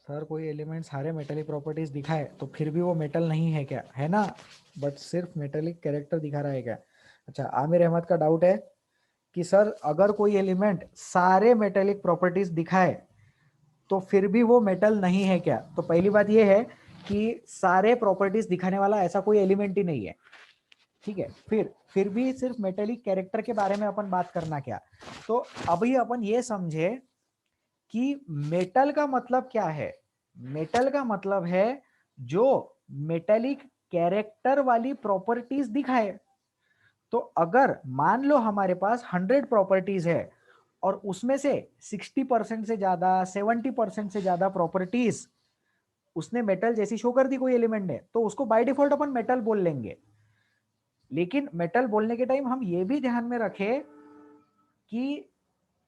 सर कोई एलिमेंट सारे मेटेलिक प्रॉपर्टीज दिखाए तो फिर भी वो मेटल नहीं है क्या, है ना? बट सिर्फ मेटेलिक कैरेक्टर दिखा रहा है क्या? अच्छा, आमिर अहमद का डाउट है कि सर अगर कोई एलिमेंट सारे मेटेलिक प्रॉपर्टीज दिखाए तो फिर भी वो मेटल नहीं है क्या? तो पहली बात ये है कि सारे प्रॉपर्टीज दिखाने वाला ऐसा कोई एलिमेंट ही नहीं है। ठीक है, फिर भी सिर्फ मेटेलिक कैरेक्टर के बारे में अपन बात करना क्या? तो अभी अपन ये समझे कि मेटल का मतलब क्या है। मेटल का मतलब है जो मेटेलिक कैरेक्टर वाली प्रॉपर्टीज दिखाए। तो अगर मान लो हमारे पास 100 प्रॉपर्टीज है और उसमें से 60% से ज्यादा, 70% से ज्यादा प्रॉपर्टीज उसने मेटल जैसी शो कर दी कोई एलिमेंट ने, तो उसको बाय डिफॉल्ट अपन मेटल बोल लेंगे। लेकिन मेटल बोलने के टाइम हम ये भी ध्यान में रखें कि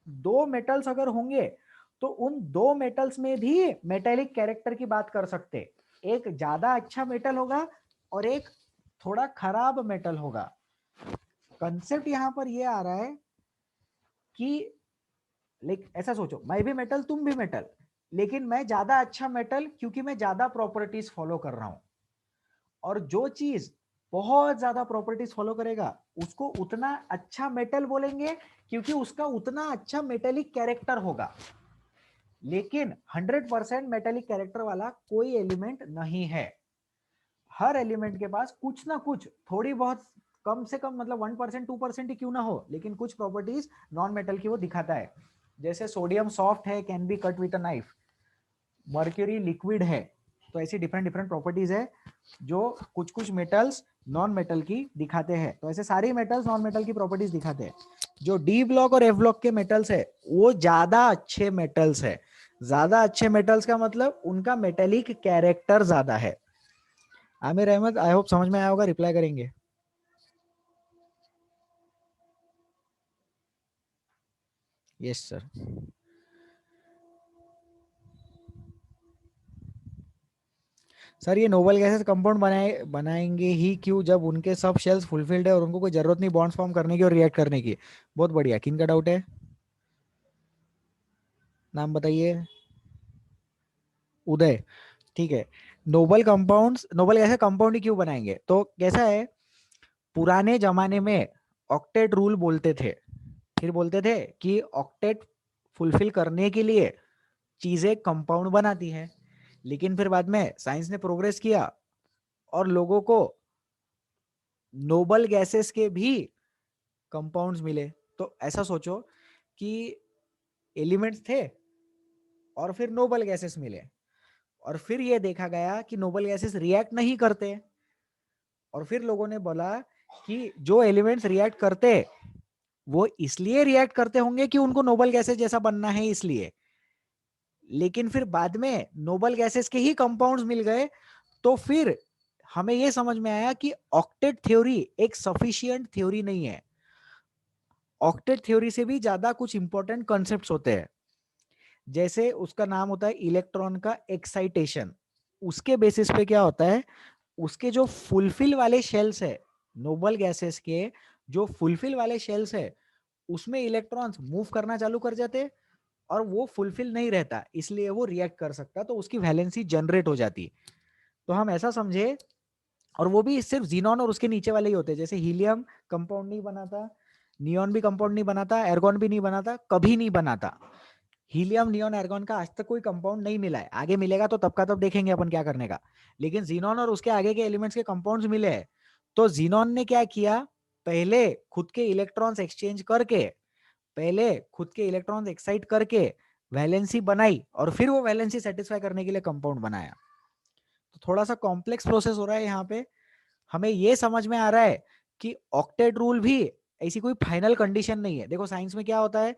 2 मेटल्स अगर होंगे तो उन 2 मेटल्स में भी मेटेलिक कैरेक्टर की बात कर सकते। एक ज्यादा अच्छा मेटल होगा और एक थोड़ा खराब मेटल होगा। कंसेप्ट यहां पर ये आ रहा है कि ऐसा सोचो, मैं भी मेटल तुम भी मेटल, लेकिन मैं ज्यादा अच्छा मेटल क्योंकि मैं ज्यादा प्रॉपर्टीज फॉलो कर रहा हूं। और जो चीज बहुत ज्यादा प्रॉपर्टीज फॉलो करेगा उसको उतना अच्छा मेटल बोलेंगे क्योंकि उसका उतना अच्छा मेटेलिक कैरेक्टर होगा। लेकिन 100% मेटेलिक कैरेक्टर वाला कोई एलिमेंट नहीं है। हर एलिमेंट के पास कुछ ना कुछ, थोड़ी बहुत, कम से कम मतलब 1%, 2% ही क्यों ना हो, लेकिन कुछ प्रॉपर्टीज नॉन मेटल की वो दिखाता है। जैसे सोडियम सॉफ्ट है, can be cut with a knife. Mercury liquid है। तो ऐसी डिफरेंट डिफरेंट प्रॉपर्टीज है जो कुछ कुछ मेटल्स नॉन मेटल की दिखाते हैं। तो ऐसे सारे मेटल्स नॉन मेटल की प्रॉपर्टीज दिखाते हैं। जो डी ब्लॉक और एफ ब्लॉक के मेटल्स है वो ज्यादा अच्छे मेटल्स है। ज्यादा अच्छे मेटल्स का मतलब उनका मेटेलिक कैरेक्टर ज्यादा है। आमिर अहमद, आई होप समझ में आया होगा, रिप्लाई करेंगे। Yes sir. सर ये नोबल गैसेस कंपाउंड बनाएंगे ही क्यों जब उनके सब शेल्स फुलफिल्ड है और उनको कोई जरूरत नहीं बॉन्ड्स फॉर्म करने की और रिएक्ट करने की। बहुत बढ़िया, किन का डाउट है? नाम बताइए। उदय। ठीक है। नोबल गैसेस कंपाउंड ही क्यों बनाएंगे, तो कैसा है, पुराने जमाने में ऑक्टेट रूल बोलते थे। फिर बोलते थे कि ऑक्टेट फुलफिल करने के लिए चीजें कंपाउंड बनाती हैं। लेकिन फिर बाद में साइंस ने प्रोग्रेस किया और लोगों को नोबल गैसेस के भी कंपाउंड्स मिले। तो ऐसा सोचो कि एलिमेंट्स थे और फिर नोबल गैसेस मिले, और फिर ये देखा गया कि नोबल गैसेस रिएक्ट नहीं करते, और फिर लोगों ने बोला कि जो एलिमेंट्स रिएक्ट करते वो इसलिए रिएक्ट करते होंगे कि उनको नोबल गैसेस जैसा बनना है इसलिए। लेकिन फिर बाद में नोबल गैसेस के ही कंपाउंड्स मिल गए, तो फिर हमें यह समझ में आया कि ऑक्टेट थ्योरी एक सफिशिएंट थ्योरी नहीं है। ऑक्टेट थ्योरी से भी ज्यादा कुछ इंपॉर्टेंट कॉन्सेप्ट्स होते हैं। जैसे उसका नाम होता है इलेक्ट्रॉन का एक्साइटेशन। उसके बेसिस पे क्या होता है, उसके जो फुलफिल वाले शेल्स है, नोबल गैसेस के जो फुलफिल वाले शेल्स है, उसमें इलेक्ट्रॉन्स मूव करना चालू कर जाते, और वो फुलफिल नहीं रहता इसलिए वो रिएक्ट कर सकता, तो उसकी वैलेंसी जनरेट हो जाती। तो हम ऐसा समझे, और वो भी सिर्फ जीनॉन और उसके नीचे वाले ही होते हैं। जैसे हीलियम कंपाउंड नहीं बनाता, नियॉन भी कंपाउंड नहीं बनाता, एर्गॉन भी नहीं बनाता, कभी नहीं बनाता। हीलियम नियॉन एर्गॉन का आज तक कोई कंपाउंड नहीं मिला है, आगे मिलेगा तो तब का तब देखेंगे अपन क्या करने का। लेकिन जीनॉन और उसके आगे के एलिमेंट्स के कंपाउंड्स मिले हैं। तो जीनॉन ने क्या किया, पहले खुद के इलेक्ट्रॉन्स एक्सचेंज करके, पहले खुद के इलेक्ट्रॉन्स एक्साइट करके वैलेंसी बनाई, और फिर वो वैलेंसी सेटिस्फाई करने के लिए कंपाउंड बनाया। तो थोड़ा सा कॉम्प्लेक्स प्रोसेस हो रहा है यहाँ पे। हमें ये समझ में आ रहा है कि ऑक्टेट रूल भी ऐसी कोई फाइनल कंडीशन नहीं है। देखो साइंस में क्या होता है,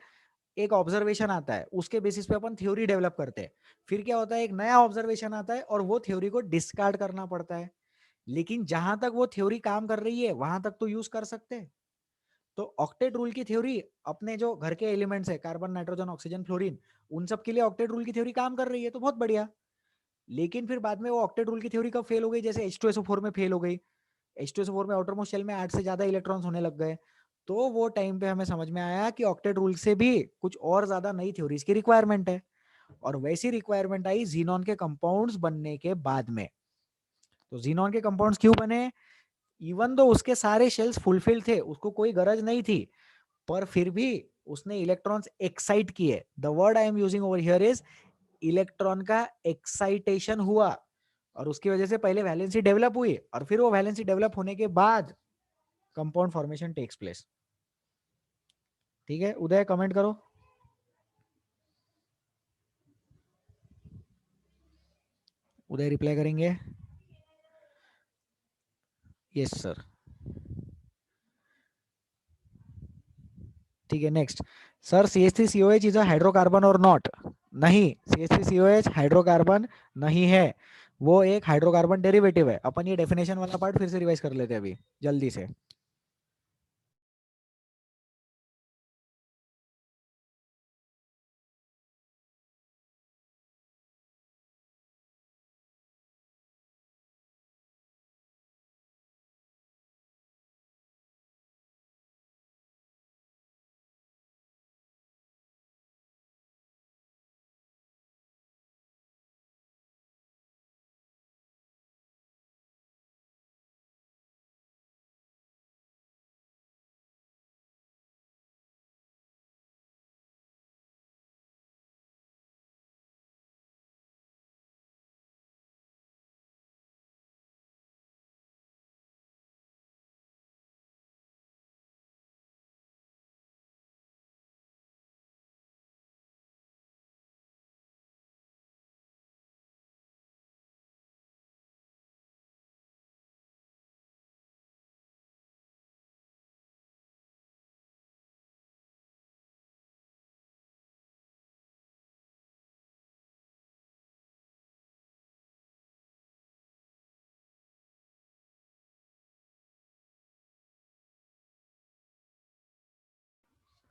एक ऑब्जर्वेशन आता है, उसके बेसिस पे अपन थ्योरी डेवलप करते हैं। फिर क्या होता है, एक नया ऑब्जर्वेशन आता है और वो थ्योरी को डिस्कार्ड करना पड़ता है। लेकिन जहां तक वो थ्योरी काम कर रही है वहां तक तो यूज कर सकते हैं। तो ऑक्टेट रूल की थ्योरी अपने जो घर के एलिमेंट्स है, कार्बन नाइट्रोजन ऑक्सीजन फ्लोरीन, उन सब के लिए ऑक्टेट रूल की थ्योरी काम कर रही है, तो बहुत बढ़िया। लेकिन फिर बाद में वो ऑक्टेट रूल की थ्योरी कब फेल हो गई, जैसे H2SO4 में फेल हो गई। H2SO4 में आउटरमोस्ट शेल में 8 से ज्यादा इलेक्ट्रॉन्स होने लग गए। तो वो टाइम पे हमें समझ में आया कि ऑक्टेट रूल से भी कुछ और ज्यादा नई थ्योरीज की रिक्वायरमेंट है। और वैसी रिक्वायरमेंट आई जीनॉन के कंपाउंड्स बनने के बाद में। तो जीनॉन के कंपाउंड्स क्यों बने, इवन दो उसके सारे शेल्स फुलफिल थे, उसको कोई गरज नहीं थी, पर फिर भी उसने इलेक्ट्रॉन्स एक्साइट किए। The word I am using over here is electron का एक्साइटेशन हुआ, और उसकी वजह से पहले वैलेंसी डेवलप हुई, और फिर वो वैलेंसी डेवलप होने के बाद कंपाउंड फॉर्मेशन टेक्स प्लेस। ठीक है, उदय कमेंट करो। उदय रिप्लाई करेंगे। Yes sir. ठीक है, next. Sir CH3COH is a hydrocarbon और नॉट? नहीं, CH3COH हाइड्रोकार्बन नहीं है, वो एक हाइड्रोकार्बन डेरिवेटिव है। अपन ये डेफिनेशन वाला पार्ट फिर से रिवाइज कर लेते हैं अभी जल्दी से।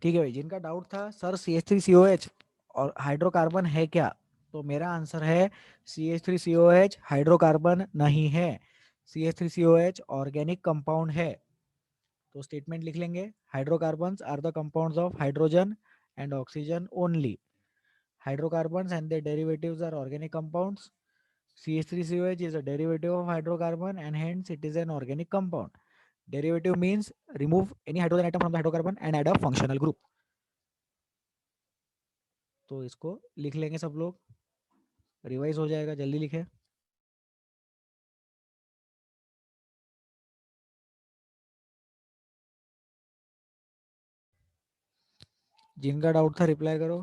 ठीक है भाई, जिनका डाउट था सर CH3COH और हाइड्रोकार्बन है क्या, तो मेरा आंसर है CH3COH हाइड्रोकार्बन नहीं है, CH3COH ऑर्गेनिक कंपाउंड है। तो स्टेटमेंट लिख लेंगे, hydrocarbons are the compounds of hydrogen and oxygen only. Hydrocarbons and their derivatives are organic compounds. CH3COH is a derivative of hydrocarbon and hence it is an organic compound. Derivative means remove any hydrogen atom from the hydrocarbon and add a functional group. तो इसको लिख लेंगे सब लोग, revise हो जाएगा, जल्दी लिखे। जिनका डाउट था रिप्लाई करो।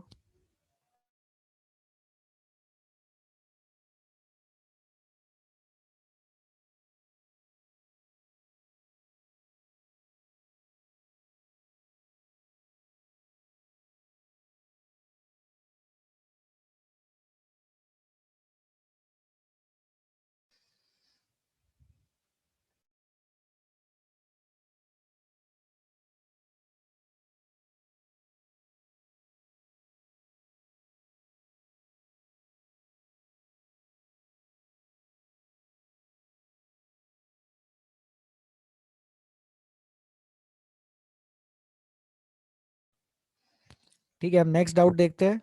ठीक है, हम नेक्स्ट डाउट देखते हैं।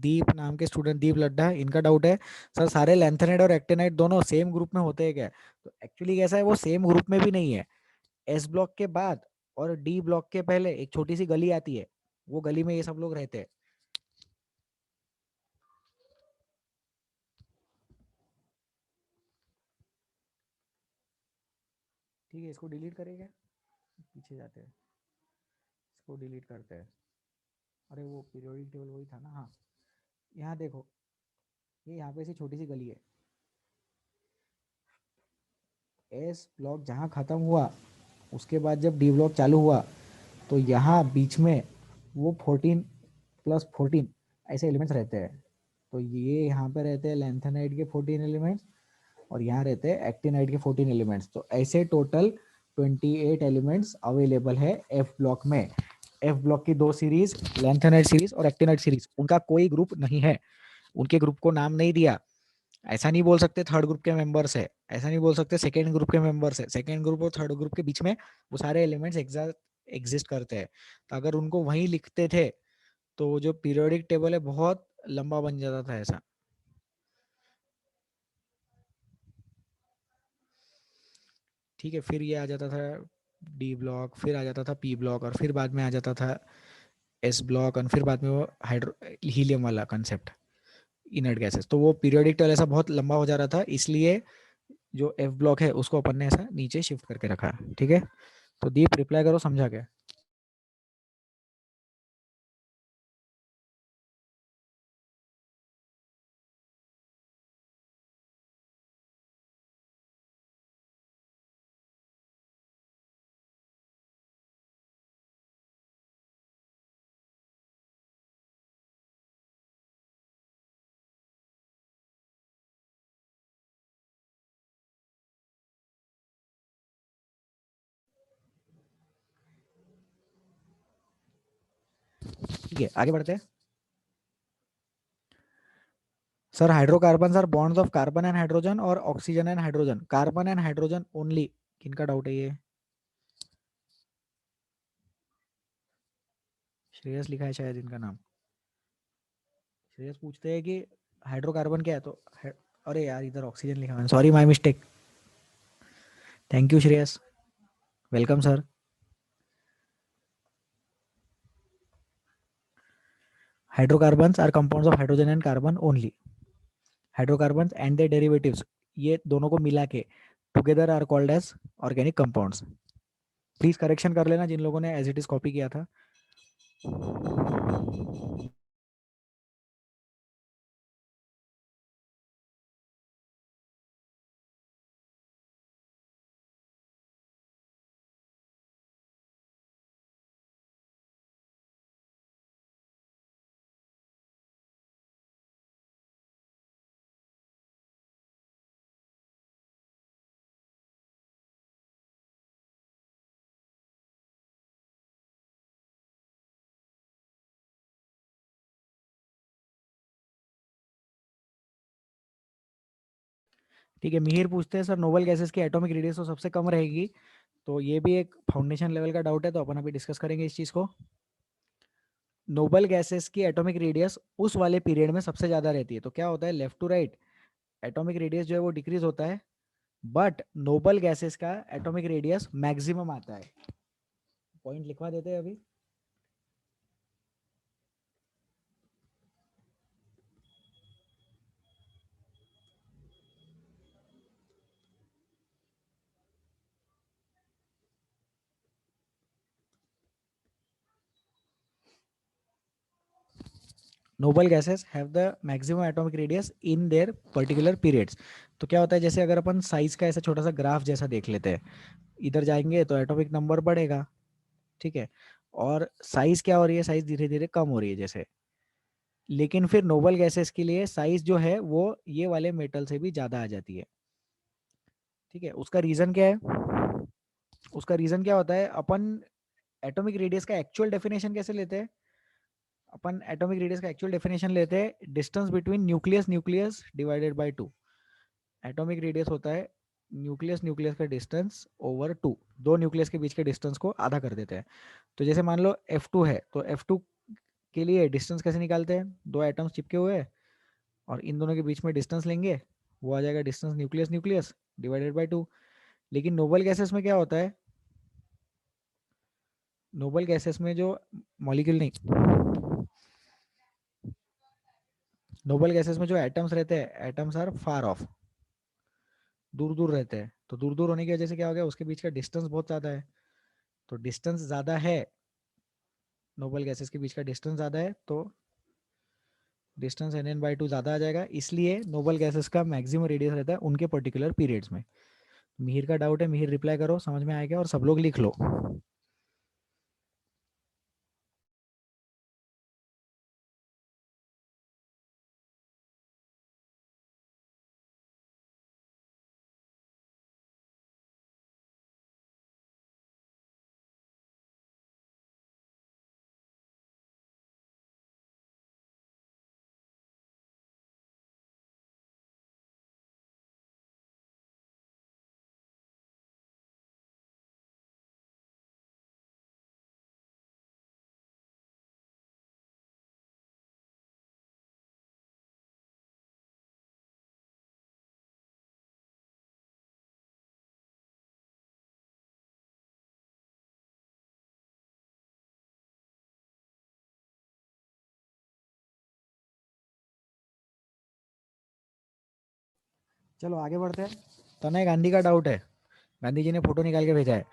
दीप नाम के स्टूडेंट, दीप लड्ढा, इनका डाउट है सर सारे लैंथेनाइड और एक्टिनाइड दोनों सेम ग्रुप में होते हैं क्या? तो एक्चुअली कैसा है, वो सेम ग्रुप में भी नहीं है। एस ब्लॉक के बाद और डी ब्लॉक के पहले एक छोटी सी गली आती है, वो गली में ये सब लोग रहते हैं। ठीक है, इसको डिलीट करें क्या, पीछे जाते हैं, इसको डिलीट करते हैं। अरे वो पीरियोडिक टेबल वही था ना, हाँ। यहाँ देखो, ये यहाँ पे से छोटी सी गली है, एस ब्लॉक जहाँ ख़त्म हुआ उसके बाद जब डी ब्लॉक चालू हुआ, तो यहाँ बीच में वो 14 + 14 ऐसे एलिमेंट्स रहते हैं। तो ये यहाँ पे रहते हैं लैंथेनाइड के 14 एलिमेंट्स और यहाँ रहते हैं एक्टिनाइड के 14 एलिमेंट्स। तो ऐसे टोटल 28 एलिमेंट्स अवेलेबल है एफ ब्लॉक में। एफ ब्लॉक की दो सीरीज, लैंथेनाइड सीरीज और एक्टिनाइड सीरीज, उनका कोई ग्रुप नहीं है, उनके ग्रुप को नाम नहीं दिया। ऐसा नहीं बोल सकते थर्ड ग्रुप के मेंबर्स है, ऐसा नहीं बोल सकते सेकेंड ग्रुप के मेंबर्स है। सेकेंड ग्रुप और थर्ड ग्रुप के बीच में वो सारे एलिमेंट्स एग्जिस्ट करते हैं। तो अगर उनको वहीं लिखते थे तो जो पीरियोडिक टेबल है बहुत लंबा बन जाता था ऐसा। ठीक है, फिर ये आ जाता था डी ब्लॉक, फिर आ जाता था पी ब्लॉक, और फिर बाद में आ जाता था एस ब्लॉक, और फिर बाद में वो हाइड्रो हीलियम वाला कंसेप्ट, इनर्ट गैसेस। तो वो पीरियोडिक टेबल ऐसा बहुत लंबा हो जा रहा था, इसलिए जो एफ ब्लॉक है उसको अपन ने ऐसा नीचे शिफ्ट करके रखा। ठीक है, तो दीप रिप्लाई करो, समझा क्या? ठीक है, आगे बढ़ते हैं। Sir hydrocarbon are bonds of carbon and hydrogen और oxygen and hydrogen, carbon and hydrogen only. किनका डाउट है ये? श्रेयस लिखा है शायद इनका नाम। श्रेयस पूछते हैं कि हाइड्रोकार्बन क्या है, तो अरे यार इधर ऑक्सीजन लिखा है, sorry my mistake. Thank you Shreyas, welcome sir. Hydrocarbons are compounds of hydrogen and carbon only. Hydrocarbons and their derivatives, ये दोनों को मिला के together are called as organic compounds. Please correction कर लेना जिन लोगों ने एज इट इज कॉपी किया था। ठीक है, मिहिर पूछते हैं सर नोबल गैसेस की एटॉमिक रेडियस तो सबसे कम रहेगी, तो ये भी एक फाउंडेशन लेवल का डाउट है, तो अपन अभी डिस्कस करेंगे इस चीज़ को। नोबल गैसेस की एटॉमिक रेडियस उस वाले पीरियड में सबसे ज़्यादा रहती है, तो क्या होता है left to right atomic radius जो है वो डिक्रीज होता है, बट नोबल गैसेस का एटॉमिक रेडियस मैक्सिमम आता है। पॉइंट लिखवा देते हैं अभी। Noble gases have the maximum atomic radius in their particular periods. तो क्या होता है, जैसे अगर अपन साइज का ऐसा छोटा सा ग्राफ जैसा देख लेते हैं, इधर जाएंगे तो एटॉमिक नंबर बढ़ेगा, ठीक है, और साइज क्या हो रही है, साइज धीरे धीरे कम हो रही है जैसे, लेकिन फिर नोबल गैसेस के लिए साइज जो है वो ये वाले मेटल से भी ज्यादा आ जाती है। ठीक है, उसका रीजन क्या है, उसका रीजन क्या होता है, अपन एटॉमिक रेडियस का एक्चुअल डेफिनेशन कैसे लेते हैं, अपन एटॉमिक रेडियस का एक्चुअल डेफिनेशन लेते हैं distance between nucleus nucleus divided by two. Atomic radius होता है न्यूक्लियस न्यूक्लियस का डिस्टेंस ओवर टू, दो न्यूक्लियस के बीच के डिस्टेंस को आधा कर देते हैं। तो जैसे मान लो F2 है, तो F2 के लिए डिस्टेंस कैसे निकालते हैं, दो एटम्स चिपके हुए हैं और इन दोनों के बीच में डिस्टेंस लेंगे, वो आ जाएगा distance nucleus nucleus divided by two. लेकिन नोबल गैसेस में क्या होता है, नोबल गैसेस में जो मॉलिक्यूल नहीं, नोबल गैसेस में जो एटम्स रहते हैं, एटम्स आर फार ऑफ, दूर दूर रहते हैं, तो दूर दूर होने की वजह से क्या हो गया, उसके बीच का डिस्टेंस बहुत ज्यादा है, तो डिस्टेंस ज्यादा है, नोबल गैसेस के बीच का डिस्टेंस ज्यादा है, तो डिस्टेंस NN/2 ज्यादा आ जाएगा, इसलिए नोबल गैसेस का मैक्सिमम रेडियस रहता है उनके पर्टिकुलर पीरियड्स में। मिहिर का डाउट है, मिहिर रिप्लाई करो, समझ में आएगा, और सब लोग लिख लो। चलो आगे बढ़ते हैं। तनय गांधी का डाउट है, गांधी जी ने फोटो निकाल के भेजा है।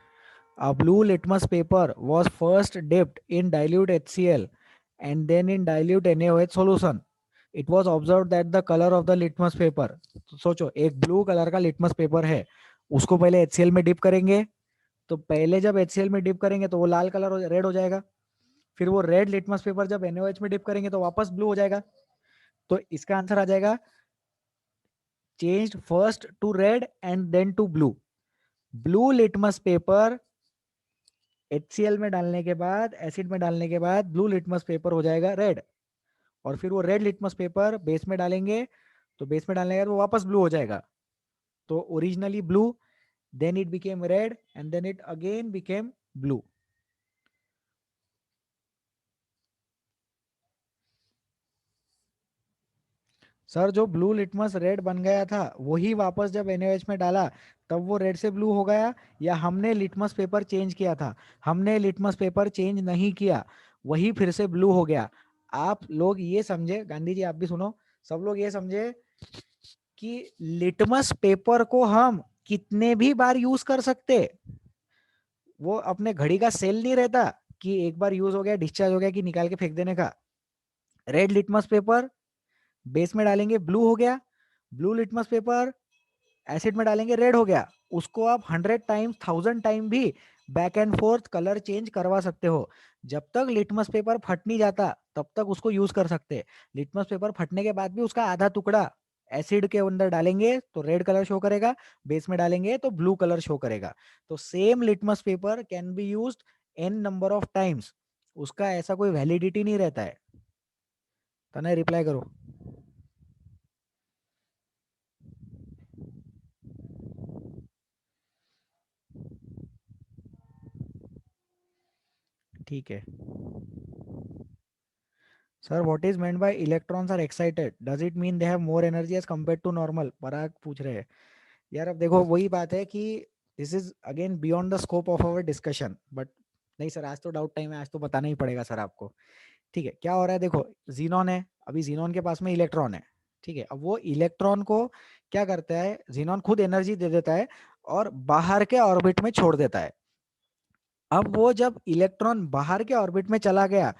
A blue litmus paper was first dipped in dilute HCl and then in dilute NaOH solution. It was observed that the color of the litmus paper, तो सोचो एक ब्लू कलर का लिटमस पेपर है, उसको पहले HCl में dip करेंगे, तो पहले जब HCl में डिप करेंगे तो वो लाल कलर रेड हो जाएगा, फिर वो रेड लिटमस पेपर जब NaOH में डिप करेंगे तो वापस ब्लू हो जाएगा। तो इसका आंसर आ जाएगा changed first to red and then to blue. Blue litmus paper HCl में डालने के बाद, एसिड में डालने के बाद ब्लू लिटमस पेपर हो जाएगा रेड, और फिर वो रेड लिटमस पेपर बेस में डालेंगे, तो बेस में डालने के बाद वो वापस ब्लू हो जाएगा। तो originally blue, then it became red and then it again became blue. Sir जो ब्लू लिटमस रेड बन गया था वही वापस जब NaOH में डाला तब वो रेड से ब्लू हो गया, या हमने लिटमस पेपर चेंज किया था, हमने लिटमस पेपर चेंज नहीं किया, वही फिर से ब्लू हो गया। आप लोग ये समझे, गांधी जी आप भी सुनो, सब लोग ये समझे कि लिटमस पेपर को हम कितने भी बार यूज कर सकते, वो अपने घड़ी का सेल नहीं रहता कि एक बार यूज हो गया डिस्चार्ज हो गया कि निकाल के फेंक देने का। रेड लिटमस पेपर बेस में डालेंगे ब्लू हो गया, ब्लू लिटमस पेपर एसिड में डालेंगे रेड हो गया, उसको आप 100 टाइम 1000 टाइम भी back and fourth colour change करवा सकते हो। जब तक लिटमस पेपर फट नहीं जाता तब तक उसको यूज कर सकते हैं। लिटमस पेपर फटने के बाद भी उसका आधा टुकड़ा एसिड के अंदर डालेंगे तो रेड कलर शो करेगा, बेस में डालेंगे तो ब्लू कलर शो करेगा। तो same litmus paper can be used n number of times, उसका ऐसा कोई वैलिडिटी नहीं रहता है। तने रिप्लाई करो। ठीक है sir, what is meant by electrons are excited, does it mean they have more energy as compared to normal? Parag पूछ रहे हैं। यार अब देखो वही बात है कि this is again beyond the scope of our discussion, but नहीं सर आज तो डाउट टाइम है, आज तो बताना ही पड़ेगा सर आपको। ठीक है, क्या हो रहा है देखो, जीनॉन है, अभी जीनॉन के पास में इलेक्ट्रॉन है। ठीक है, अब वो इलेक्ट्रॉन को क्या करता है, जीनॉन खुद एनर्जी दे देता है और बाहर के ऑर्बिट में छोड़ देता है। अब वो जब इलेक्ट्रॉन बाहर के ऑर्बिट में चला गया,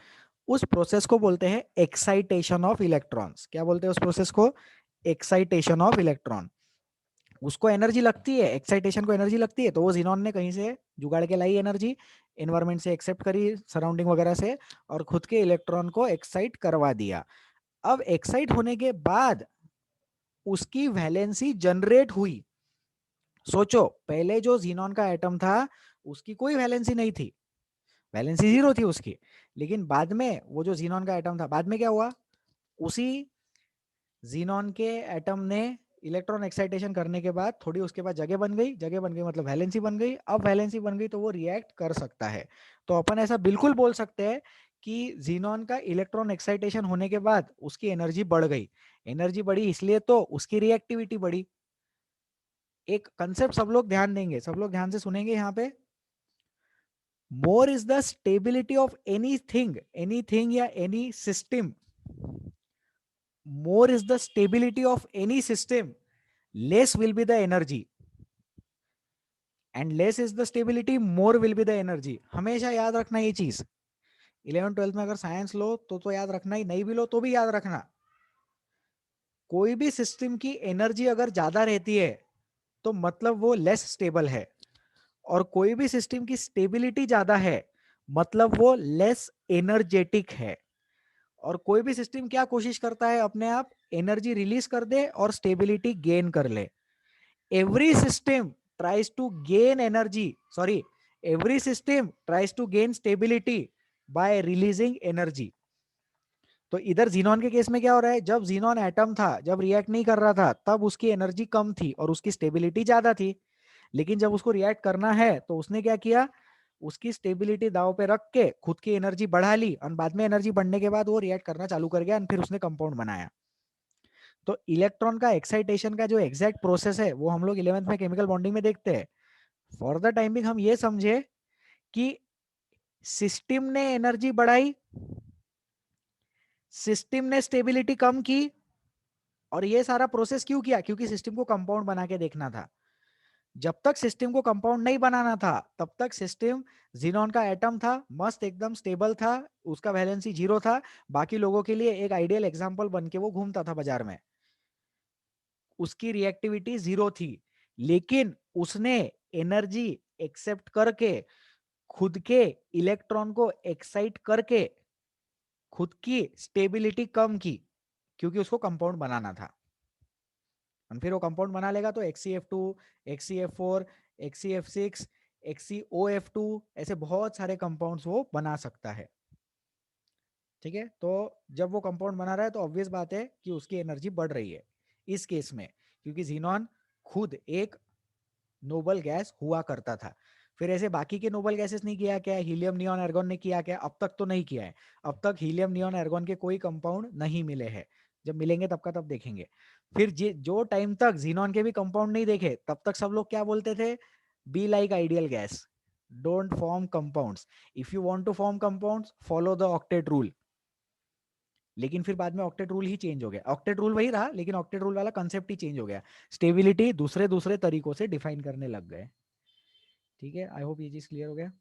उस प्रोसेस को बोलते हैं एक्साइटेशन ऑफ इलेक्ट्रॉन्स। क्या बोलते हैं उस प्रोसेस को? Excitation of electron. उसको एनर्जी लगती है, एक्साइटेशन को एनर्जी लगती है, तो वो जीनॉन ने कहीं से जुगाड़ के लाई एनर्जी, एनवायरमेंट से एक्सेप्ट करी, सराउंडिंग वगैरह से, और खुद के इलेक्ट्रॉन को एक्साइट करवा दिया। अब एक्साइट होने के बाद उसकी वैलेंसी जनरेट हुई। सोचो, पहले जो जीनॉन का एटम था उसकी कोई वैलेंसी नहीं थी, वैलेंसी जीरो थी उसकी। लेकिन बाद में वो जो जीनॉन का एटम था, बाद में क्या हुआ, उसी जीनॉन के एटम ने इलेक्ट्रॉन एक्साइटेशन करने के बाद थोड़ी उसके बाद जगह बन गई, जगह बन गई मतलब वैलेंसी बन गई। अब वैलेंसी बन गई तो वो रिएक्ट कर सकता है। तो अपन ऐसा बिल्कुल बोल सकते हैं कि जीनॉन का इलेक्ट्रॉन एक्साइटेशन होने के बाद उसकी एनर्जी बढ़ गई। एनर्जी बढ़ी इसलिए तो उसकी रिएक्टिविटी बढ़ी। एक कंसेप्ट सब लोग ध्यान देंगे, सब लोग ध्यान से सुनेंगे यहाँ पे। More is the stability of anything, anything या any system, more is the stability of any system, less will be the energy, and less is the stability, more will be the energy। हमेशा याद रखना ये चीज। 11th 12th में अगर science लो तो याद रखना ही, नहीं भी लो तो भी याद रखना। कोई भी सिस्टम की एनर्जी अगर ज्यादा रहती है तो मतलब वो लेस स्टेबल है, और कोई भी सिस्टम की स्टेबिलिटी ज्यादा है मतलब वो लेस एनर्जेटिक है। और कोई भी सिस्टम क्या कोशिश करता है, अपने आप एनर्जी रिलीज कर दे और स्टेबिलिटी गेन कर ले। every system tries to gain energy, sorry, every system tries to gain stability by releasing energy। तो इधर जीनॉन के केस में क्या हो रहा है, जब जीनॉन एटम था, जब रिएक्ट नहीं कर रहा था, तब उसकी एनर्जी कम थी और उसकी स्टेबिलिटी ज्यादा थी। लेकिन जब उसको रिएक्ट करना है तो उसने क्या किया, उसकी स्टेबिलिटी दाव पे रख के खुद की एनर्जी बढ़ा ली, और बाद में एनर्जी बढ़ने के बाद वो रिएक्ट करना चालू कर गया और फिर उसने कंपाउंड बनाया। तो इलेक्ट्रॉन का एक्साइटेशन का जो एग्जैक्ट प्रोसेस है वो हम लोग 11th में केमिकल बॉन्डिंग में देखते हैं। फॉर द टाइमिंग हम ये समझे कि सिस्टम ने एनर्जी बढ़ाई, सिस्टम ने स्टेबिलिटी कम की, और ये सारा प्रोसेस क्यों किया, क्योंकि सिस्टम को कंपाउंड बना के देखना था। जब तक सिस्टम को कंपाउंड नहीं बनाना था तब तक सिस्टम जीनॉन का एटम था, मस्त एकदम स्टेबल था, उसका वैलेंसी जीरो था, बाकी लोगों के लिए एक आइडियल एग्जांपल बन के वो घूमता था बाजार में, उसकी रिएक्टिविटी जीरो थी। लेकिन उसने एनर्जी एक्सेप्ट करके खुद के इलेक्ट्रॉन को एक्साइट करके खुद की स्टेबिलिटी कम की, क्योंकि उसको कंपाउंड बनाना था। और फिर वो कंपाउंड बना लेगा तो XCF2, XCF4, XCF6, XCOF2, ऐसे बहुत सारे कंपाउंड्स वो बना सकता है। ठीक है, तो जब वो कंपाउंड बना रहा है तो ऑब्वियस बात है कि उसकी एनर्जी बढ़ रही है इस केस में, क्योंकि जीनॉन खुद एक नोबल गैस हुआ करता था। फिर ऐसे बाकी के नोबल गैसेस नहीं किया क्या, हीलियम नियॉन आर्गन ने किया क्या? अब तक तो नहीं किया है। अब तक हीलियम नियॉन आर्गन के कोई कंपाउंड नहीं मिले हैं, जब मिलेंगे तब का तब देखेंगे। फिर जो टाइम तक जीनॉन के भी कंपाउंड नहीं देखे तब तक सब लोग क्या बोलते थे, be like ideal gas, don't form compounds, if you want to form compounds follow the octet rule. लेकिन फिर बाद में ऑक्टेट रूल ही चेंज हो गया, ऑक्टेट रूल वही रहा लेकिन ऑक्टेट रूल वाला कंसेप्ट ही चेंज हो गया, स्टेबिलिटी दूसरे दूसरे तरीकों से डिफाइन करने लग गए। ठीक है, आई होप ये चीज क्लियर हो गया।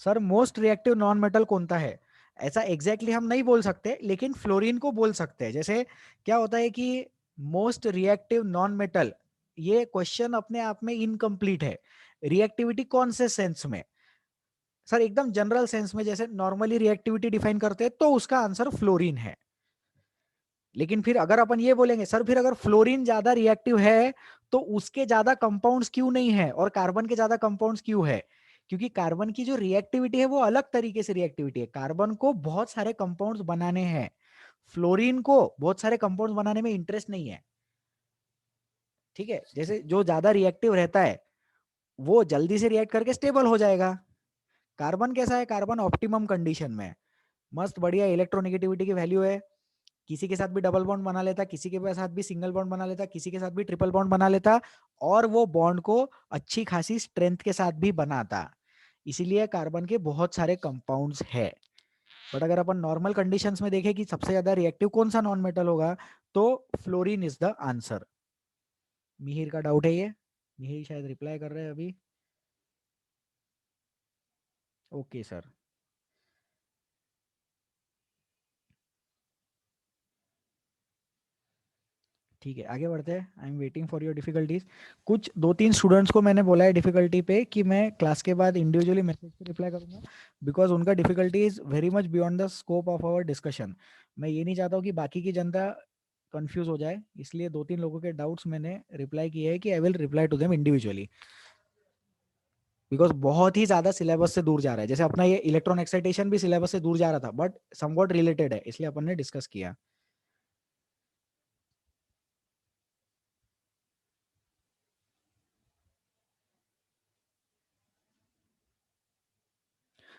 Sir most reactive non metal कौन सा है, ऐसा एग्जैक्टली हम नहीं बोल सकते, लेकिन फ्लोरीन को बोल सकते हैं। जैसे क्या होता है कि मोस्ट रिएक्टिव नॉन मेटल, ये क्वेश्चन अपने आप में इनकम्प्लीट है। रिएक्टिविटी कौन से सेंस में? सर एकदम जनरल सेंस में, जैसे नॉर्मली रिएक्टिविटी डिफाइन करते हैं तो उसका आंसर फ्लोरीन है। लेकिन फिर अगर अपन ये बोलेंगे सर फिर अगर फ्लोरीन ज्यादा रिएक्टिव है तो उसके ज्यादा कंपाउंड्स क्यों नहीं है और कार्बन के ज्यादा कंपाउंड्स क्यों है? क्योंकि कार्बन की जो रिएक्टिविटी है वो अलग तरीके से रिएक्टिविटी है, कार्बन को बहुत सारे कंपाउंड्स बनाने हैं, फ्लोरीन को बहुत सारे कंपाउंड्स बनाने में इंटरेस्ट नहीं है। ठीक है, जैसे जो ज्यादा रिएक्टिव रहता है वो जल्दी से रिएक्ट करके स्टेबल हो जाएगा। कार्बन कैसा है, कार्बन ऑप्टिमम कंडीशन में मस्त बढ़िया इलेक्ट्रोनेगेटिविटी की वैल्यू है, किसी के साथ भी डबल बॉन्ड बना लेता, किसी के साथ भी सिंगल बॉन्ड बना लेता, किसी के साथ भी ट्रिपल बॉन्ड बना लेता, और वो बॉन्ड को अच्छी खासी स्ट्रेंथ के साथ भी बनाता। इसीलिए कार्बन के बहुत सारे कंपाउंड्स है। बट अगर अपन नॉर्मल कंडीशंस में देखें कि सबसे ज्यादा रिएक्टिव कौन सा नॉन मेटल होगा, तो fluorine is the answer. Mihir का डाउट है ये, मिहिर शायद रिप्लाई कर रहे हैं अभी। Okay sir. ठीक है, आगे बढ़ते हैं। I am waiting for your difficulties. कुछ दो तीन स्टूडेंट्स को मैंने बोला है डिफिकल्टी पे कि मैं क्लास के बाद इंडिविजुअली मैसेज पे रिप्लाई करूंगा, बिकॉज उनका difficulty is very much beyond the scope of our discussion. मैं ये नहीं चाहता हूँ कि बाकी की जनता कंफ्यूज हो जाए, इसलिए दो तीन लोगों के डाउट्स मैंने रिप्लाई किए हैं कि I will reply to them individually, because बहुत ही ज्यादा सिलेबस से दूर जा रहा है। जैसे अपना ये इलेक्ट्रॉन एक्साइटेशन भी सिलेबस से दूर जा रहा था, बट समवॉट रिलेटेड है, इसलिए अपन ने डिस्कस किया।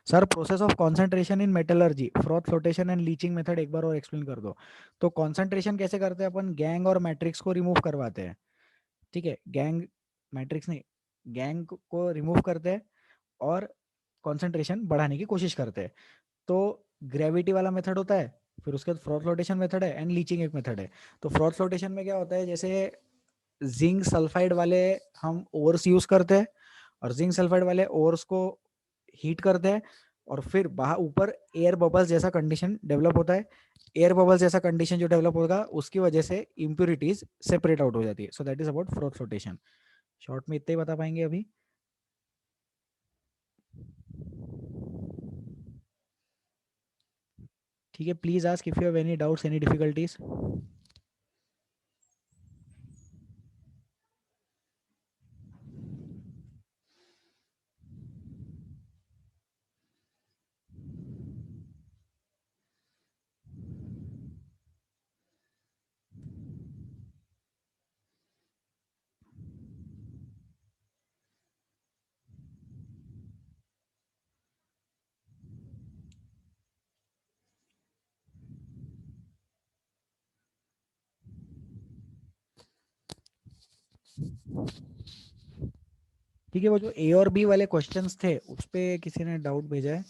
Sir process of concentration in metallurgy, froth flotation and leaching method एक बार और एक्सप्लेन कर दो। तो कॉन्सेंट्रेशन कैसे करते हैं अपन, गैंग और मैट्रिक्स को रिमूव करवाते हैं। ठीक है, गैंग, मैट्रिक्स नहीं, गैंग को रिमूव करते हैं और कॉन्सेंट्रेशन बढ़ाने की कोशिश करते हैं। तो ग्रेविटी वाला मेथड होता है, फिर उसके बाद फ्रॉथ फ्लोटेशन मेथड है, एंड लीचिंग एक मेथड है। तो फ्रॉथ फ्लोटेशन में क्या होता है, जैसे जिंक सल्फाइड वाले हम ओर्स यूज करते हैं, और जिंक सल्फाइड वाले ओर्स को हीट करते हैं, और फिर बाहर ऊपर एयर बबल्स जैसा कंडीशन डेवलप होता है। एयर बबल्स जैसा कंडीशन जो डेवलप होगा उसकी वजह से इम्प्यूरिटीज सेपरेट आउट हो जाती है। So that is about froth flotation. Short में इतना ही बता पाएंगे अभी। ठीक है, please ask if you have any doubts, any difficulties. ठीक है, वो जो ए और बी वाले क्वेश्चंस थे उस पे किसी ने डाउट भेजा है।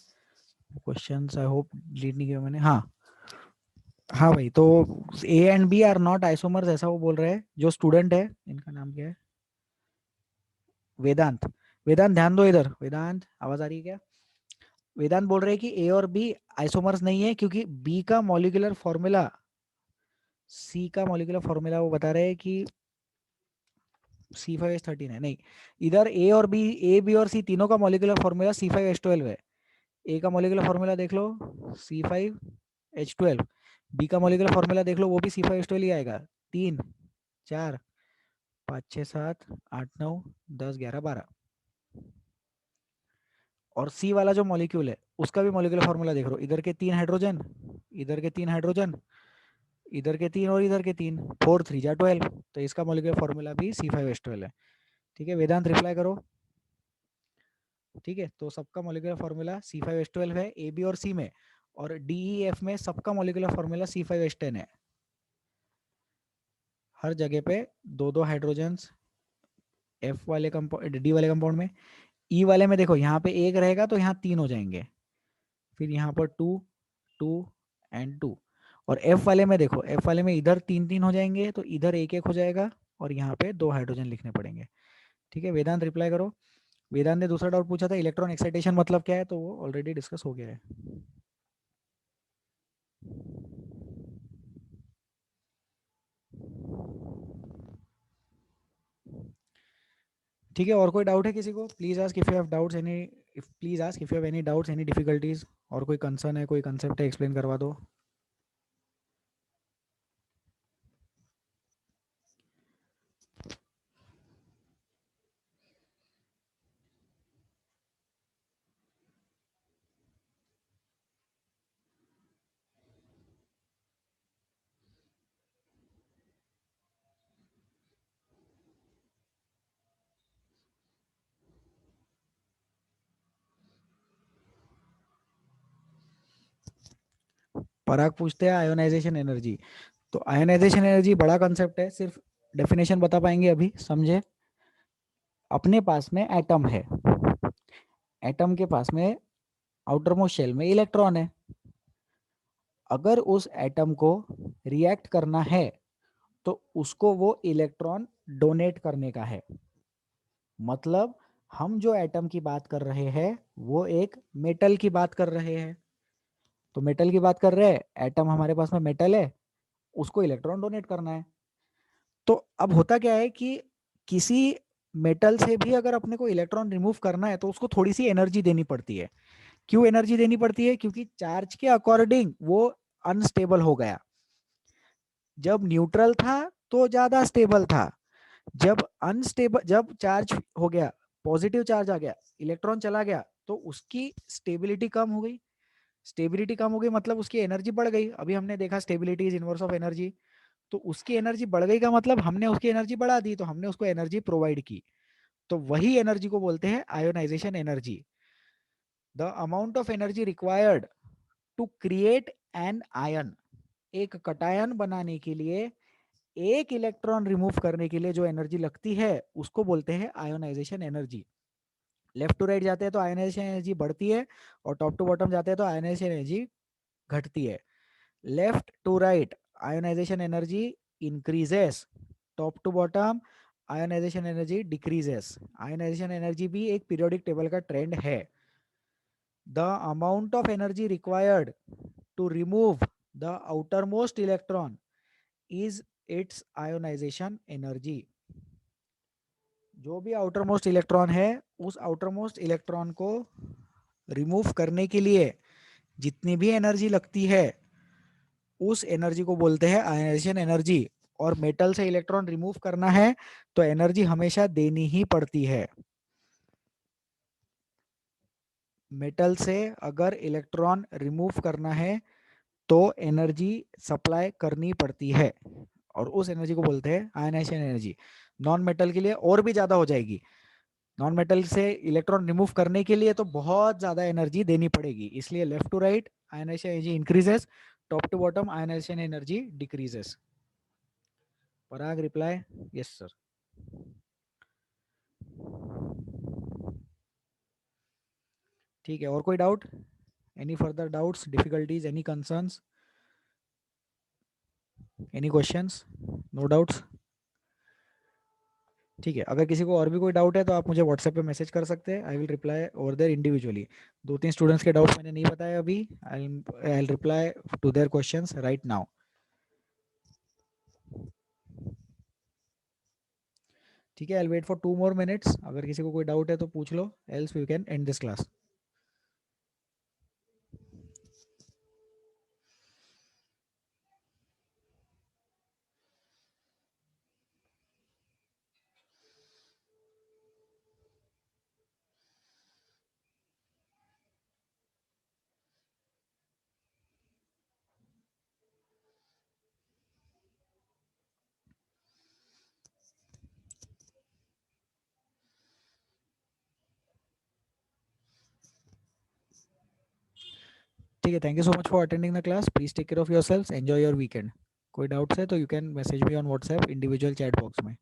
क्वेश्चंस आई होप डिलीट नहीं किया मैंने। हाँ, हाँ भाई, तो A and B are not isomers ऐसा वो बोल रहे हैं। जो स्टूडेंट है, इनका नाम क्या है, वेदांत। वेदांत ध्यान दो इधर, वेदांत आवाज आ रही है क्या? वेदांत बोल रहे हैं कि ए और बी आइसोमर्स नहीं है, क्योंकि बी का मॉलिक्यूलर फॉर्मूला सी का मॉलिक्यूलर फॉर्मूला वो बता रहे हैं कि C5H13 है। नहीं, इधर ए और बी, ए बी और सी तीनों का मॉलिक्यूलर फॉर्मूला C5H12 है। ए का मॉलिक्यूलर फॉर्मूला देख लो, C5H12। बी का मॉलिक्यूलर फॉर्मूला देख लो, वो भी C5H12 ही आएगा। 3, 4, 5, 6, 7, 8, 9, 10, 11, 12। और सी वाला जो मॉलिक्यूल है उसका भी मॉलिक्यूलर फॉर्मूला देख लो, इधर के 3 हाइड्रोजन, इधर के 3 हाइड्रोजन, इधर के 3 और इधर के 3, 4 3 जा 12। तो इसका मॉलिक्यूलर फॉर्मूला भी C5H12 है। ठीक है, वेदांत रिप्लाई करो। ठीक है, तो सबका मॉलिक्यूलर फॉर्मूला C5H12 है ए बी और सी में, और डी ई एफ में सबका मॉलिक्यूलर फॉर्मूला C5H10 है। हर जगह पे दो दो हाइड्रोजन्स, एफ वाले कंपाउंड, डी वाले कंपाउंड में। ई वाले में देखो, यहाँ पे एक रहेगा तो यहाँ 3 हो जाएंगे, फिर यहाँ पर 2, 2 एंड 2। और एफ वाले में देखो, एफ वाले में इधर 3 3 हो जाएंगे, तो इधर एक एक हो जाएगा, और यहाँ पे 2 हाइड्रोजन लिखने पड़ेंगे। ठीक है, वेदांत रिप्लाई करो। वेदांत ने दूसरा डाउट पूछा था, इलेक्ट्रॉन एक्साइटेशन मतलब क्या है, तो वो ऑलरेडी डिस्कस हो गया है। ठीक है, और कोई डाउट है किसी को? Please ask if you have doubts any, if please ask if you have any doubts, any difficulties, और कोई कंसर्न है, कोई कंसेप्ट है, एक्सप्लेन करवा दो। पराग पूछते हैं आयोनाइजेशन एनर्जी। तो आयोनाइजेशन एनर्जी बड़ा कंसेप्ट है, सिर्फ डेफिनेशन बता पाएंगे अभी, समझे। अपने पास में एटम है, एटम के पास में आउटर मोस्ट शेल में इलेक्ट्रॉन है। अगर उस एटम को रिएक्ट करना है तो उसको वो इलेक्ट्रॉन डोनेट करने का है। मतलब हम जो एटम की बात कर रहे हैं वो एक मेटल की बात कर रहे हैं। तो मेटल की बात कर रहे हैं, एटम हमारे पास में मेटल है, उसको इलेक्ट्रॉन डोनेट करना है। तो अब होता क्या है कि किसी मेटल से भी अगर अपने को इलेक्ट्रॉन रिमूव करना है तो उसको थोड़ी सी एनर्जी देनी पड़ती है। क्यों एनर्जी देनी पड़ती है? क्योंकि चार्ज के अकॉर्डिंग वो अनस्टेबल हो गया। जब न्यूट्रल था तो ज्यादा स्टेबल था, जब अनस्टेबल, जब चार्ज हो गया, पॉजिटिव चार्ज आ गया, इलेक्ट्रॉन चला गया, तो उसकी स्टेबिलिटी कम हो गई। स्टेबिलिटी कम हो गई मतलब उसकी एनर्जी बढ़ गई। अभी हमने देखा stability is inverse of energy. तो उसकी एनर्जी बढ़ गई का मतलब हमने उसकी एनर्जी बढ़ा दी, तो हमने उसको एनर्जी प्रोवाइड की। तो वही एनर्जी को बोलते हैं ionization energy. The amount of energy required to create an ion, एक कटायन बनाने के लिए, एक इलेक्ट्रॉन रिमूव करने के लिए जो एनर्जी लगती है उसको बोलते हैं ionization energy. Left to right जाते हैं तो आयोनाइजेशन एनर्जी बढ़ती है, और टॉप टू बॉटम जाते हैं तो आयोनाइजेशन एनर्जी घटती है। Left to right ionization energy increases, top to bottom ionization energy decreases. Ionization energy भी एक पीरियोडिक टेबल का ट्रेंड है। The amount of energy required to remove the outer most electron is its ionization energy. जो भी outer most electron है, उस outer most electron को remove करने के लिए जितनी भी एनर्जी लगती है उस एनर्जी को बोलते हैं आयोनाइजेशन एनर्जी। और मेटल से इलेक्ट्रॉन रिमूव करना है तो एनर्जी हमेशा देनी ही पड़ती है। मेटल से अगर इलेक्ट्रॉन रिमूव करना है तो एनर्जी सप्लाई करनी पड़ती है, और उस एनर्जी को बोलते हैं आयोनाइजेशन एनर्जी। नॉन मेटल के लिए और भी ज्यादा हो जाएगी। नॉन मेटल से इलेक्ट्रॉन रिमूव करने के लिए तो बहुत ज्यादा एनर्जी देनी पड़ेगी, इसलिए left to right ionization energy increases, top to bottom ionization energy decreases. Parag reply yes sir. ठीक है, और कोई doubt? Any further doubts, difficulties, any concerns, any questions? No doubts? ठीक है, अगर किसी को और भी कोई डाउट है तो आप मुझे व्हाट्सएप पे मैसेज कर सकते हैं। I will reply over there individually. दो तीन स्टूडेंट्स के डाउट्स मैंने नहीं बताए अभी। I will reply to their questions right now. ठीक है, I will wait for 2 more minutes। अगर किसी को कोई डाउट है तो पूछ लो, else we can end this class. ठीक है, thank you so much for attending the class. Please take care of yourself, enjoy your weekend. कोई डाउट्स है तो you can message me on WhatsApp individual chat box में।